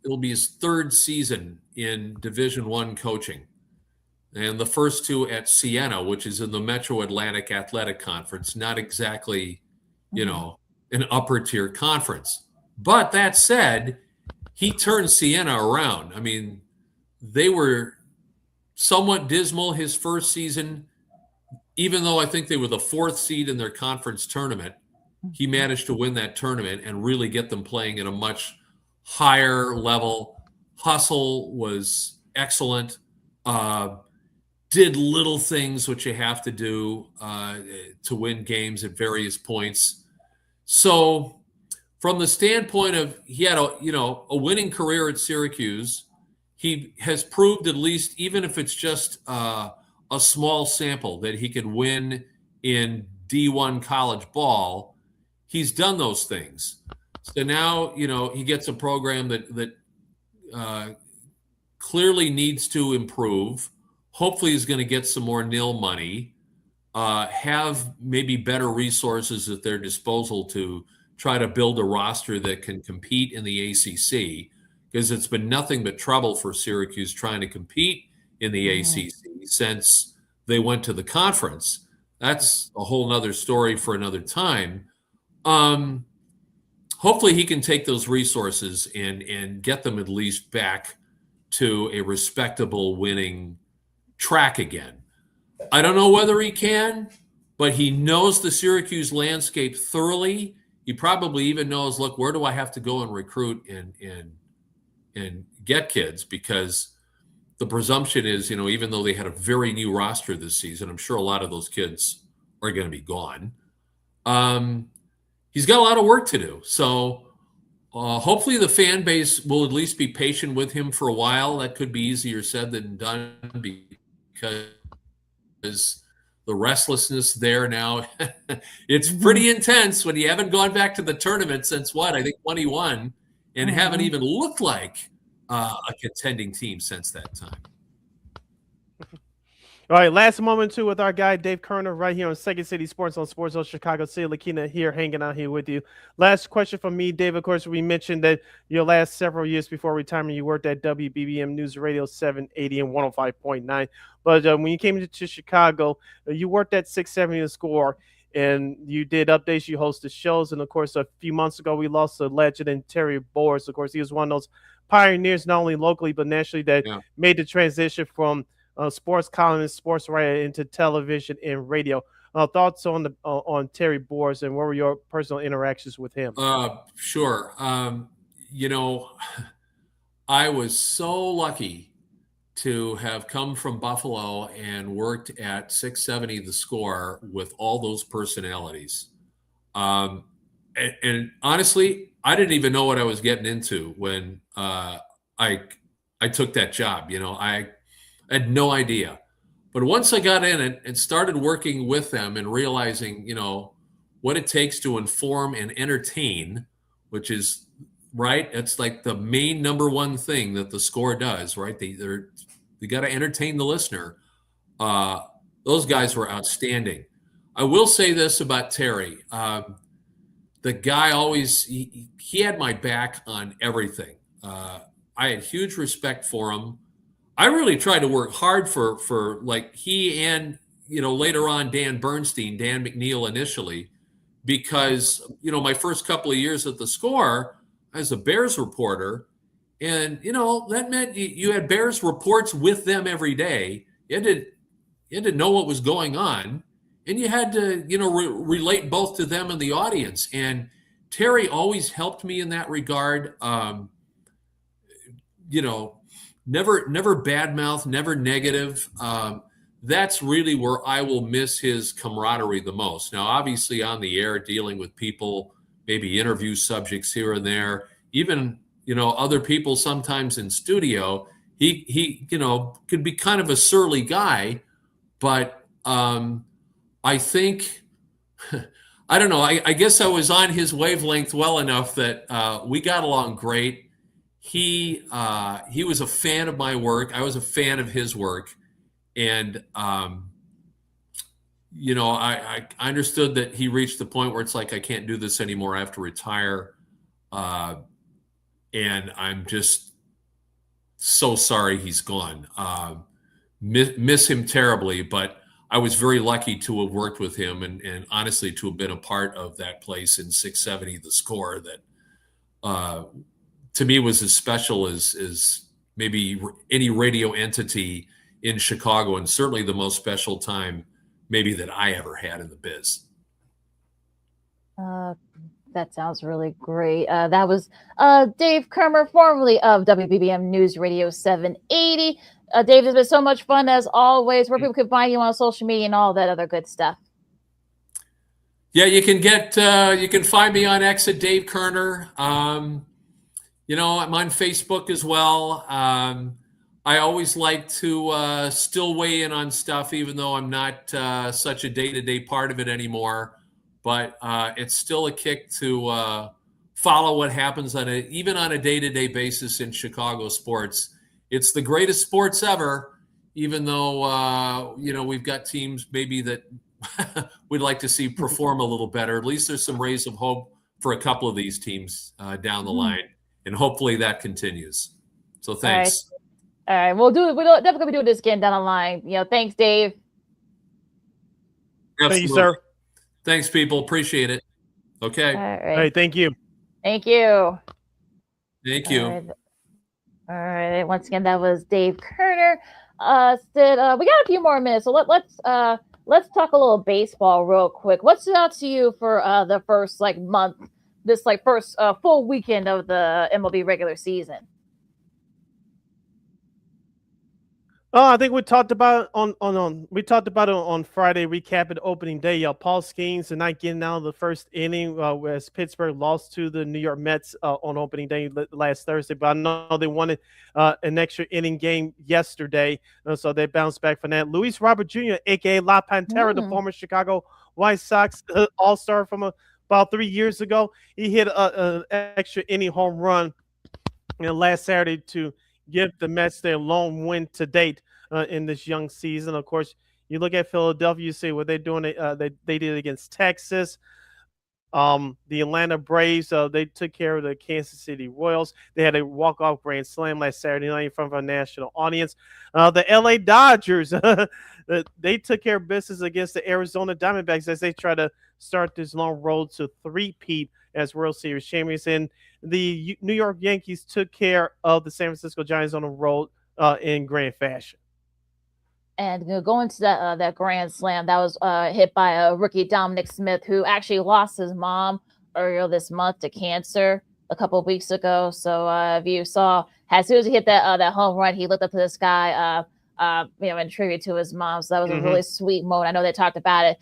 it'll be his third season in Division I coaching. And the first two at Siena, which is in the Metro Atlantic Athletic Conference, not exactly, an upper tier conference. But that said, he turned Siena around. I mean, they were somewhat dismal his first season, even though I think they were the fourth seed in their conference tournament. He managed to win that tournament and really get them playing at a much higher level. Hustle was excellent. Did little things which you have to do to win games at various points. So from the standpoint of he had a winning career at Syracuse, he has proved, at least even if it's just a small sample, that he could win in D1 college ball. He's done those things. So now, he gets a program that clearly needs to improve. Hopefully he's going to get some more nil money, have maybe better resources at their disposal to try to build a roster that can compete in the ACC, because it's been nothing but trouble for Syracuse trying to compete in the ACC since they went to the conference. That's a whole nother story for another time. Hopefully he can take those resources and get them at least back to a respectable winning track again. I don't know whether he can, but he knows the Syracuse landscape thoroughly. He probably even knows, look, where do I have to go and recruit and get kids? Because the presumption is, even though they had a very new roster this season, I'm sure a lot of those kids are going to be gone. He's got a lot of work to do. So hopefully the fan base will at least be patient with him for a while. That could be easier said than done, because the restlessness there now, it's pretty intense when you haven't gone back to the tournament since I think 21, and haven't even looked like a contending team since that time. All right, last moment too with our guy Dave Kerner right here on Second City Sports on Sports Zone Chicago City. LaKeena here, hanging out here with you. Last question from me, Dave. Of course, we mentioned that your last several years before retirement, you worked at WBBM Newsradio 780 and 105.9. But when you came to Chicago, you worked at 670 The Score, and you did updates. You hosted shows, and of course, a few months ago, we lost a legend in Terry Boers. Of course, he was one of those pioneers, not only locally but nationally, that made the transition from sports columnist, sports writer into television and radio. Thoughts on Terry Boers, and what were your personal interactions with him? Sure. I was so lucky to have come from Buffalo and worked at 670 The Score with all those personalities. And honestly, I didn't even know what I was getting into when I took that job. I had no idea. But once I got in it and started working with them and realizing, what it takes to inform and entertain, which is, right, it's like the main number one thing that The Score does, right? They got to entertain the listener. Those guys were outstanding. I will say this about Terry. The guy always, he had my back on everything. I had huge respect for him. I really tried to work hard for like he and, later on Dan Bernstein, Dan McNeil initially, because, my first couple of years at The Score, I was a Bears reporter. And, that meant you had Bears reports with them every day. You had to know what was going on. And you had to, relate both to them and the audience. And Terry always helped me in that regard. Never badmouth, never negative. That's really where I will miss his camaraderie the most. Now, obviously on the air, dealing with people, maybe interview subjects here and there, even, other people sometimes in studio, he could be kind of a surly guy, but I think I don't know. I guess I was on his wavelength well enough that we got along great. He was a fan of my work. I was a fan of his work, and I understood that he reached the point where it's like, I can't do this anymore. I have to retire, and I'm just so sorry he's gone. Miss him terribly, but I was very lucky to have worked with him and honestly to have been a part of that place in 670 The Score that to me was as special as maybe any radio entity in Chicago, and certainly the most special time maybe that I ever had in the biz. That sounds really great. That was Dave Kerner, formerly of WBBM Newsradio 780. Dave, it's been so much fun as always. Where people can find you on social media and all that other good stuff. Yeah, you can find me on X at Dave Kerner. I'm on Facebook as well. I always like to still weigh in on stuff, even though I'm not such a day-to-day part of it anymore. But it's still a kick to follow what happens even on a day-to-day basis in Chicago sports. It's the greatest sports ever, even though we've got teams maybe that we'd like to see perform a little better. At least there's some rays of hope for a couple of these teams down the line, and hopefully that continues. So thanks. All right. We'll definitely gonna be doing this again down the line. Thanks, Dave. Absolutely. Thank you, sir. Thanks, people. Appreciate it. Okay. All right. All right. Thank you. Thank you. Thank you. All right. Once again, that was Dave Kerner. Sid, we got a few more minutes, so let's talk a little baseball real quick. What stood out to you for the first month, this first full weekend of the MLB regular season? I think we talked about it on Friday, recapping opening day. Paul Skeens not getting out of the first inning as Pittsburgh lost to the New York Mets on opening day last Thursday. But I know they wanted an extra inning game yesterday, so they bounced back from that. Luis Robert Jr., a.k.a. La Pantera, the former Chicago White Sox all-star from about 3 years ago, he hit an extra inning home run last Saturday to give the Mets their lone win to date in this young season. Of course, you look at Philadelphia, you see what they're doing. They did against Texas. The Atlanta Braves, they took care of the Kansas City Royals. They had a walk-off grand slam last Saturday night in front of a national audience. The LA Dodgers, they took care of business against the Arizona Diamondbacks as they try to start this long road to three-peat as World Series champions. And the New York Yankees took care of the San Francisco Giants on the road in grand fashion. And going to that grand slam, that was hit by a rookie, Dominic Smith, who actually lost his mom earlier this month to cancer a couple of weeks ago. So if you saw, as soon as he hit that home run, he looked up to the sky, in tribute to his mom. So that was a really sweet moment. I know they talked about it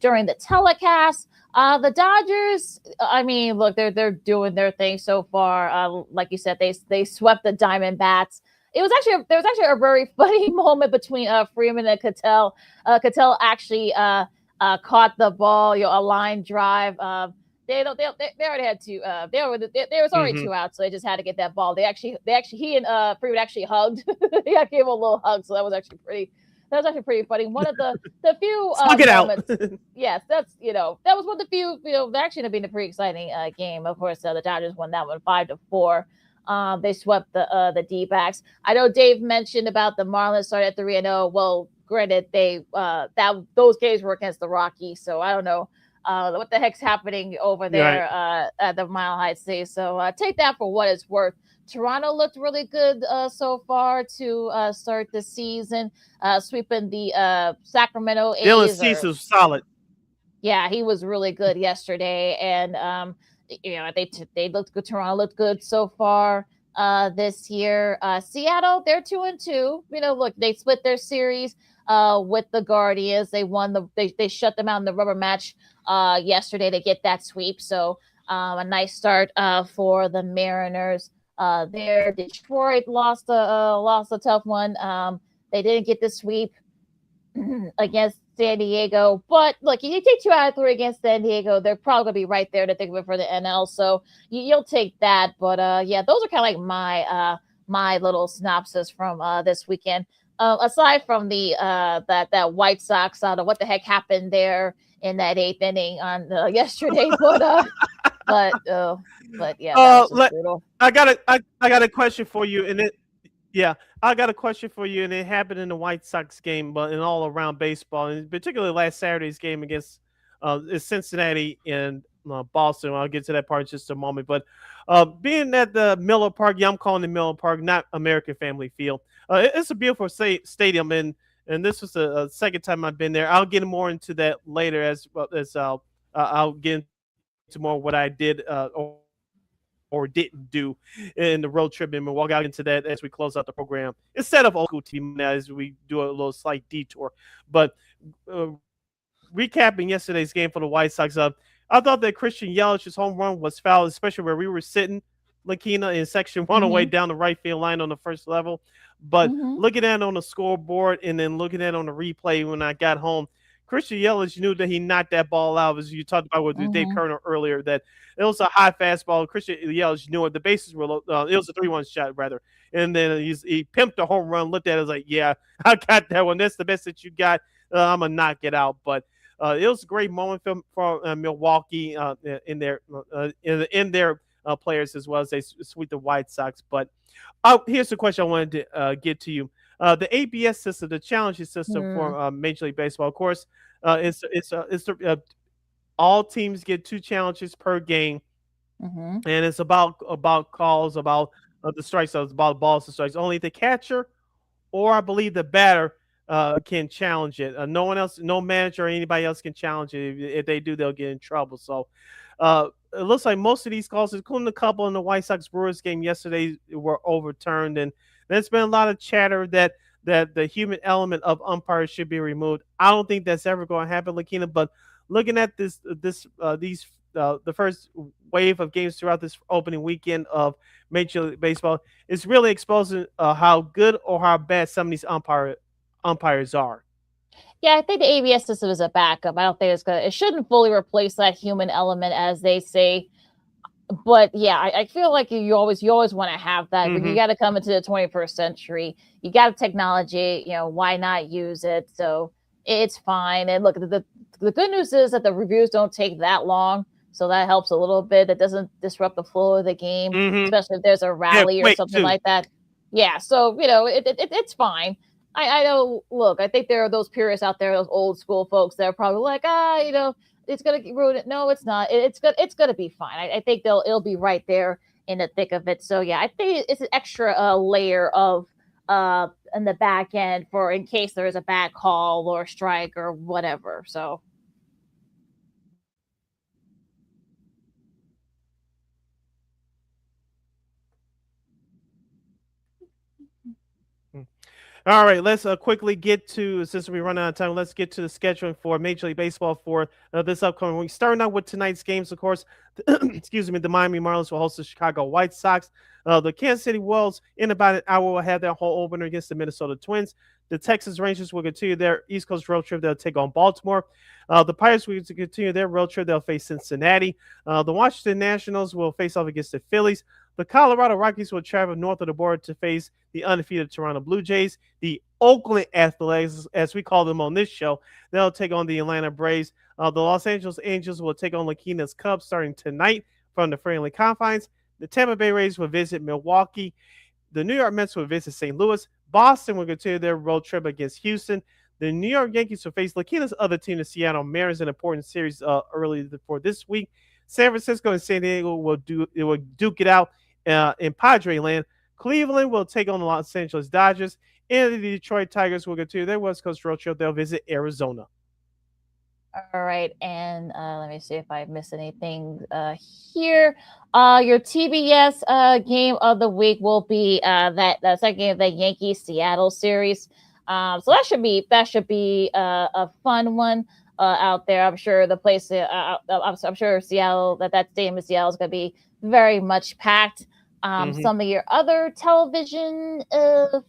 during the telecast. The Dodgers, I mean, look, they're doing their thing so far. Like you said, they swept the Diamondbacks. There was actually a very funny moment between Freeman and Cattell. Cattell actually caught the ball, a line drive. They already had two. There was already 2 outs, so they just had to get that ball. He and Freeman actually hugged. He gave him a little hug, so that was actually pretty funny. One of the few moments. Yes, that was one of the few. That actually ended up being a pretty exciting game. Of course, the Dodgers won that one 5-4. They swept the D-backs. I know Dave mentioned about the Marlins started at 3-0. Well, granted, those games were against the Rockies, so I don't know what the heck's happening over there at the Mile High City. So take that for what it's worth. Toronto looked really good so far to start the season, sweeping the Sacramento A's. Dylan Cease was solid. Yeah, he was really good yesterday, and they looked good. Toronto looked good so far this year. Seattle, they're 2-2. Look, they split their series with the Guardians. They won they shut them out in the rubber match yesterday to get that sweep. So a nice start for the Mariners. there. Detroit lost a tough one. They didn't get the sweep against San Diego, but look, you take 2 out of 3 against San Diego, they're probably gonna be right there to think of it for the NL. So you'll take that. But yeah, those are kind of like my little synopsis from this weekend. Aside from the that White Sox, what the heck happened there in that 8th inning on yesterday, but yeah, that was brutal. I got a question for you, and I got a question for you, and it happened in the White Sox game, but in all around baseball, and particularly last Saturday's game against Cincinnati and Boston. I'll get to that part in just a moment. But being at the Miller Park, I'm calling it Miller Park, not American Family Field. It's a beautiful stadium, and this was the second time I've been there. I'll get more into that later as I'll get into more what I did or didn't do in the road trip in Milwaukee. I'll get into that as we close out the program instead of old school team as we do a little slight detour. But recapping yesterday's game for the White Sox, I thought that Christian Yelich's home run was foul, especially where we were sitting, LaKeena, in section 1 away down the right field line on the first level. But looking at it on the scoreboard and then looking at it on the replay when I got home, Christian Yelich knew that he knocked that ball out, as you talked about with Dave Kerner earlier, that it was a high fastball. Christian Yelich knew it. The bases were low. It was a 3-1 shot, rather. And then he pimped the home run, looked at it, was like, yeah, I got that one. That's the best that you got. I'm going to knock it out. But it was a great moment for Milwaukee in their players as well as they sweep the White Sox. But here's the question I wanted to get to you. The ABS system, the challenge system for Major League Baseball, of course, all teams get 2 challenges per game, and it's about calls, about the strikes, so it's about balls and strikes. Only the catcher, or I believe the batter, can challenge it. No one else, no manager or anybody else can challenge it. If they do, they'll get in trouble. So it looks like most of these calls, including a couple in the White Sox Brewers game yesterday, were overturned, and there's been a lot of chatter that the human element of umpires should be removed. I don't think that's ever going to happen, LaKeena. But looking at the first wave of games throughout this opening weekend of Major League Baseball, is really exposing how good or how bad some of these umpires are. Yeah, I think the ABS system is a backup. I don't think it shouldn't fully replace that human element, as they say. But yeah, I feel like you always want to have that. But you got to come into the 21st century. You got technology. Why not use it? So it's fine. And look, the good news is that the reviews don't take that long, so that helps a little bit. That doesn't disrupt the flow of the game, especially if there's a rally or something like that. Yeah, so it's fine. I know. Look, I think there are those purists out there, those old school folks that are probably like, it's gonna ruin it. No, it's not. It's gonna be fine. I think it'll be right there in the thick of it. So yeah, I think it's an extra layer of in the back end for in case there is a bad call or strike or whatever. So. All right, let's quickly get to, since we run out of time, let's get to the scheduling for Major League Baseball for this upcoming week. Starting out with tonight's games, of course, excuse me, the Miami Marlins will host the Chicago White Sox. The Kansas City Royals, in about an hour, will have their home opener against the Minnesota Twins. The Texas Rangers will continue their East Coast road trip. They'll take on Baltimore. The Pirates will continue their road trip. They'll face Cincinnati. The Washington Nationals will face off against the Phillies. The Colorado Rockies will travel north of the border to face the undefeated Toronto Blue Jays. The Oakland Athletics, as we call them on this show, they'll take on the Atlanta Braves. The Los Angeles Angels will take on LaKeena's Cubs starting tonight from the friendly confines. The Tampa Bay Rays will visit Milwaukee. The New York Mets will visit St. Louis. Boston will continue their road trip against Houston. The New York Yankees will face LaKeena's other team, the Seattle Mariners, an important series early for this week. San Francisco and San Diego will duke it out in Padre land. Cleveland will take on the Los Angeles Dodgers, and the Detroit Tigers will continue their West Coast road trip. They'll visit Arizona. All right, and let me see if I missed anything here. Your TBS game of the week will be that second game of the Yankees Seattle series. So that should be a fun one out there. I'm sure the place. I'm sure Seattle that stadium in Seattle is going to be very much packed. Some of your other television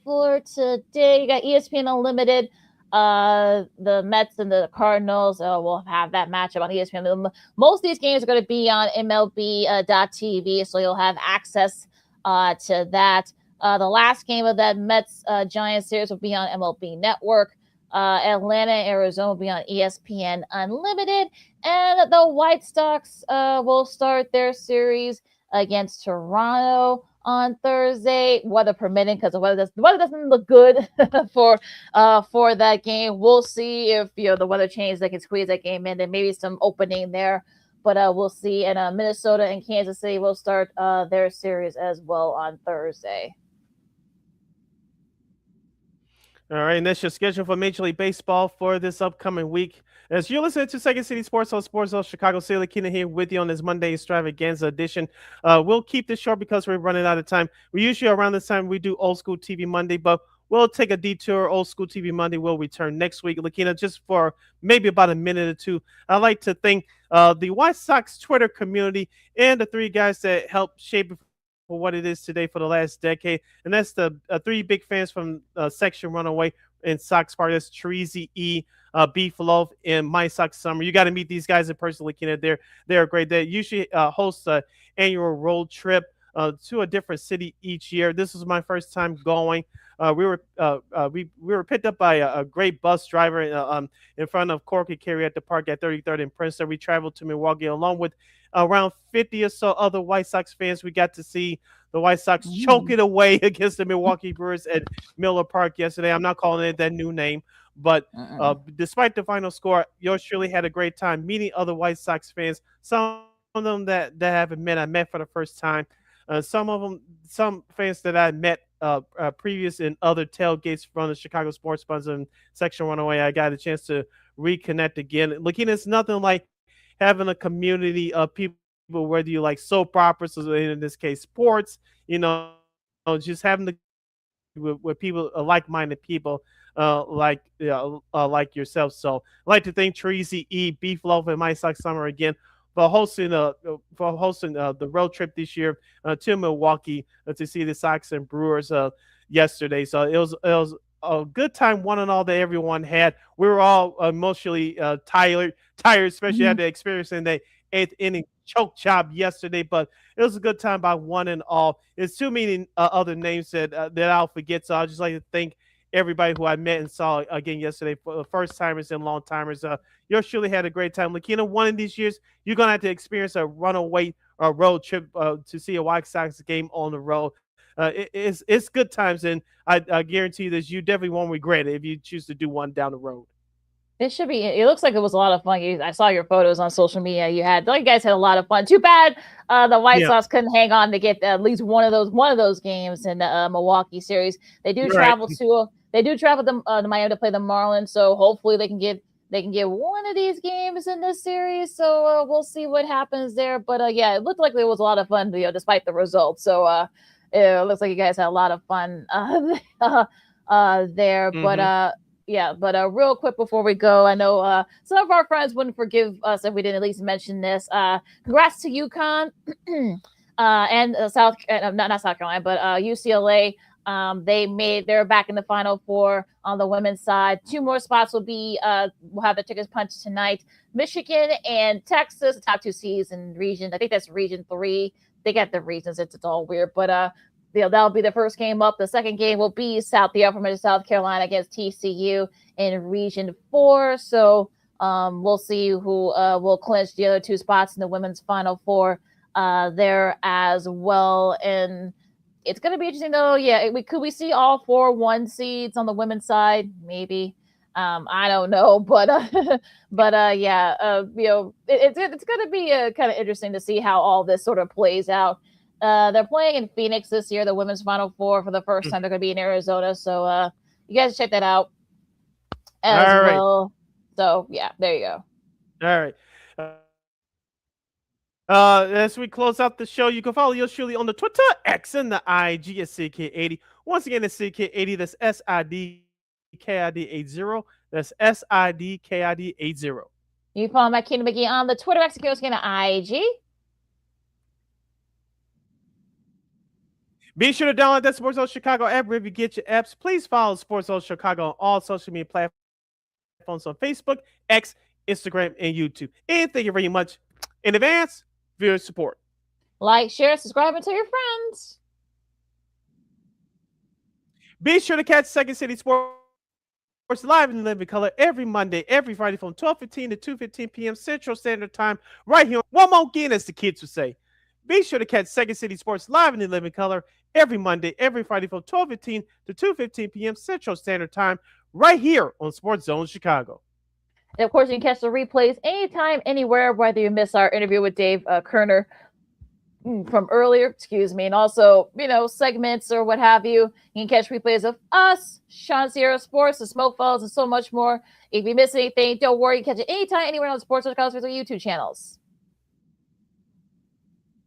for today, you got ESPN Unlimited. The Mets and the Cardinals will have that matchup on ESPN. Most of these games are going to be on MLB.TV, so you'll have access to that. The last game of that Mets Giants series will be on MLB Network. Atlanta and Arizona will be on ESPN Unlimited, and the White Sox will start their series against Toronto on Thursday, weather permitting, because the weather doesn't look good for that game. We'll see if the weather changes, they can squeeze that game in. There may be some opening there, but we'll see. And Minnesota and Kansas City will start their series as well on Thursday. All right, and that's your schedule for Major League Baseball for this upcoming week. As you're listening to Second City Sports on Sports Zone Chicago, LaKeena here with you on this Monday Extravaganza edition. We'll keep this short because we're running out of time. We usually around this time we do Old School TV Monday, but we'll take a detour. Old School TV Monday will return next week. LaKeena, just for maybe about a minute or two, I'd like to thank the White Sox Twitter community and the three guys that helped shape it for what it is today for the last decade. And that's the three big fans from Section Runaway in Sox Park. That's Treasy E, Beef Loaf, and My Sox Summer. You got to meet these guys in person, LaKeena. They're great. They usually host an annual road trip to a different city each year. This was my first time going. We were picked up by a great bus driver in front of Corky Carey at the park at 33rd and Princeton. We traveled to Milwaukee along with around 50 or so other White Sox fans. We got to see the White Sox choke it away against the Milwaukee Brewers at Miller Park yesterday. I'm not calling it that new name, but despite the final score, yours truly had a great time meeting other White Sox fans. Some of them that I haven't met, I met for the first time. Some fans that I met previous in other tailgates from the Chicago Sports Buzz and Section Runaway, I got a chance to reconnect again. LaKeena, it's nothing like having a community of people, whether you like soap operas, or in this case sports, just having with people, like-minded people like yourself. So I'd like to thank Treasy E, Beef Loaf, and My Sox Summer again for hosting the road trip this year to Milwaukee to see the Sox and Brewers yesterday. So it was a good time, one and all, that everyone had. We were all emotionally tired, especially after experiencing the 8th inning choke job yesterday. But it was a good time by one and all. There's too many other names that I'll forget. So I'd just like to thank everybody who I met and saw again yesterday, for the first timers and long timers. You surely had a great time. LaKeena, one of these years, you're going to have to experience a runaway road trip to see a White Sox game on the road. It's good times, and I guarantee you this, you definitely won't regret it if you choose to do one down the road. It should be. It looks like it was a lot of fun. I saw your photos on social media. You guys had a lot of fun. Too bad the White Sox couldn't hang on to get at least one of those games in the Milwaukee series. They do travel to Miami to play the Marlins, so hopefully they can get one of these games in this series. So we'll see what happens there. But it looked like it was a lot of fun, despite the results. So it looks like you guys had a lot of fun there. But real quick before we go, I know some of our friends wouldn't forgive us if we didn't at least mention this. Congrats to UConn and not South Carolina, but UCLA. They're back in the Final Four on the women's side. 2 more spots will have the tickets punched tonight. Michigan and Texas, the top 2 seeds in region. I think that's region 3. They got the regions. It's all weird, but that'll be the first game up. The second game will be the upper South Carolina against TCU in region 4. So we'll see who will clinch the other 2 spots in the women's Final Four there as well. And it's going to be interesting, though. Yeah, could we see all 4 1 seeds on the women's side? Maybe. I don't know, but it's going to be kind of interesting to see how all this sort of plays out. They're playing in Phoenix this year, the women's Final Four, for the first time. They're going to be in Arizona, so you guys check that out as well. So there you go. All right. As we close out the show, you can follow yours truly on the Twitter, X, and the IG at CK80. Once again, it's CK80. That's SIDKID80. That's SIDKID80. You can follow McGee McGee on the Twitter, X, and the IG. Be sure to download that Sports Zone Chicago app wherever you get your apps. Please follow Sports Zone Chicago on all social media platforms on Facebook, X, Instagram, and YouTube. And thank you very much in advance for your support. Like, share, subscribe, and tell your friends. Be sure to catch Second City Sports live in living color every Monday, every Friday from 12:15 to 2:15 p.m. Central Standard Time, right here. One more again, as the kids would say. Be sure to catch Second City Sports live in living color every Monday, every Friday from 12:15 to 2:15 p.m. Central Standard Time, right here on Sports Zone Chicago. And of course, you can catch the replays anytime, anywhere, whether you miss our interview with Dave Kerner from earlier, and also, segments or what have you. You can catch replays of us, Sean Sierra Sports, the Smoke Fellas, and so much more. If you miss anything, don't worry. You can catch it anytime, anywhere on Sports Chicago's YouTube channels.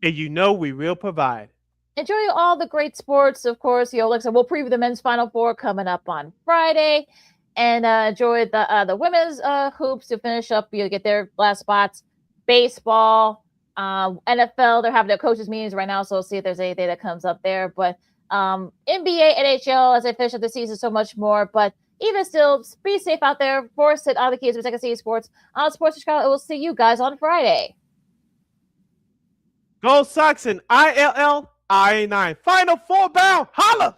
And we will provide. Enjoy all the great sports, of course. Like I said, we'll preview the men's Final Four coming up on Friday. And enjoy the women's hoops to finish up. You'll get their last spots. Baseball, NFL, they're having their coaches meetings right now, so we'll see if there's anything that comes up there. But NBA, NHL, as they finish up the season, so much more. But even still, be safe out there. Force it, all the kids with Second City Sports on Sports Chicago. We'll see you guys on Friday. Go Sox and ILL IA9. Final Four bound. Holla!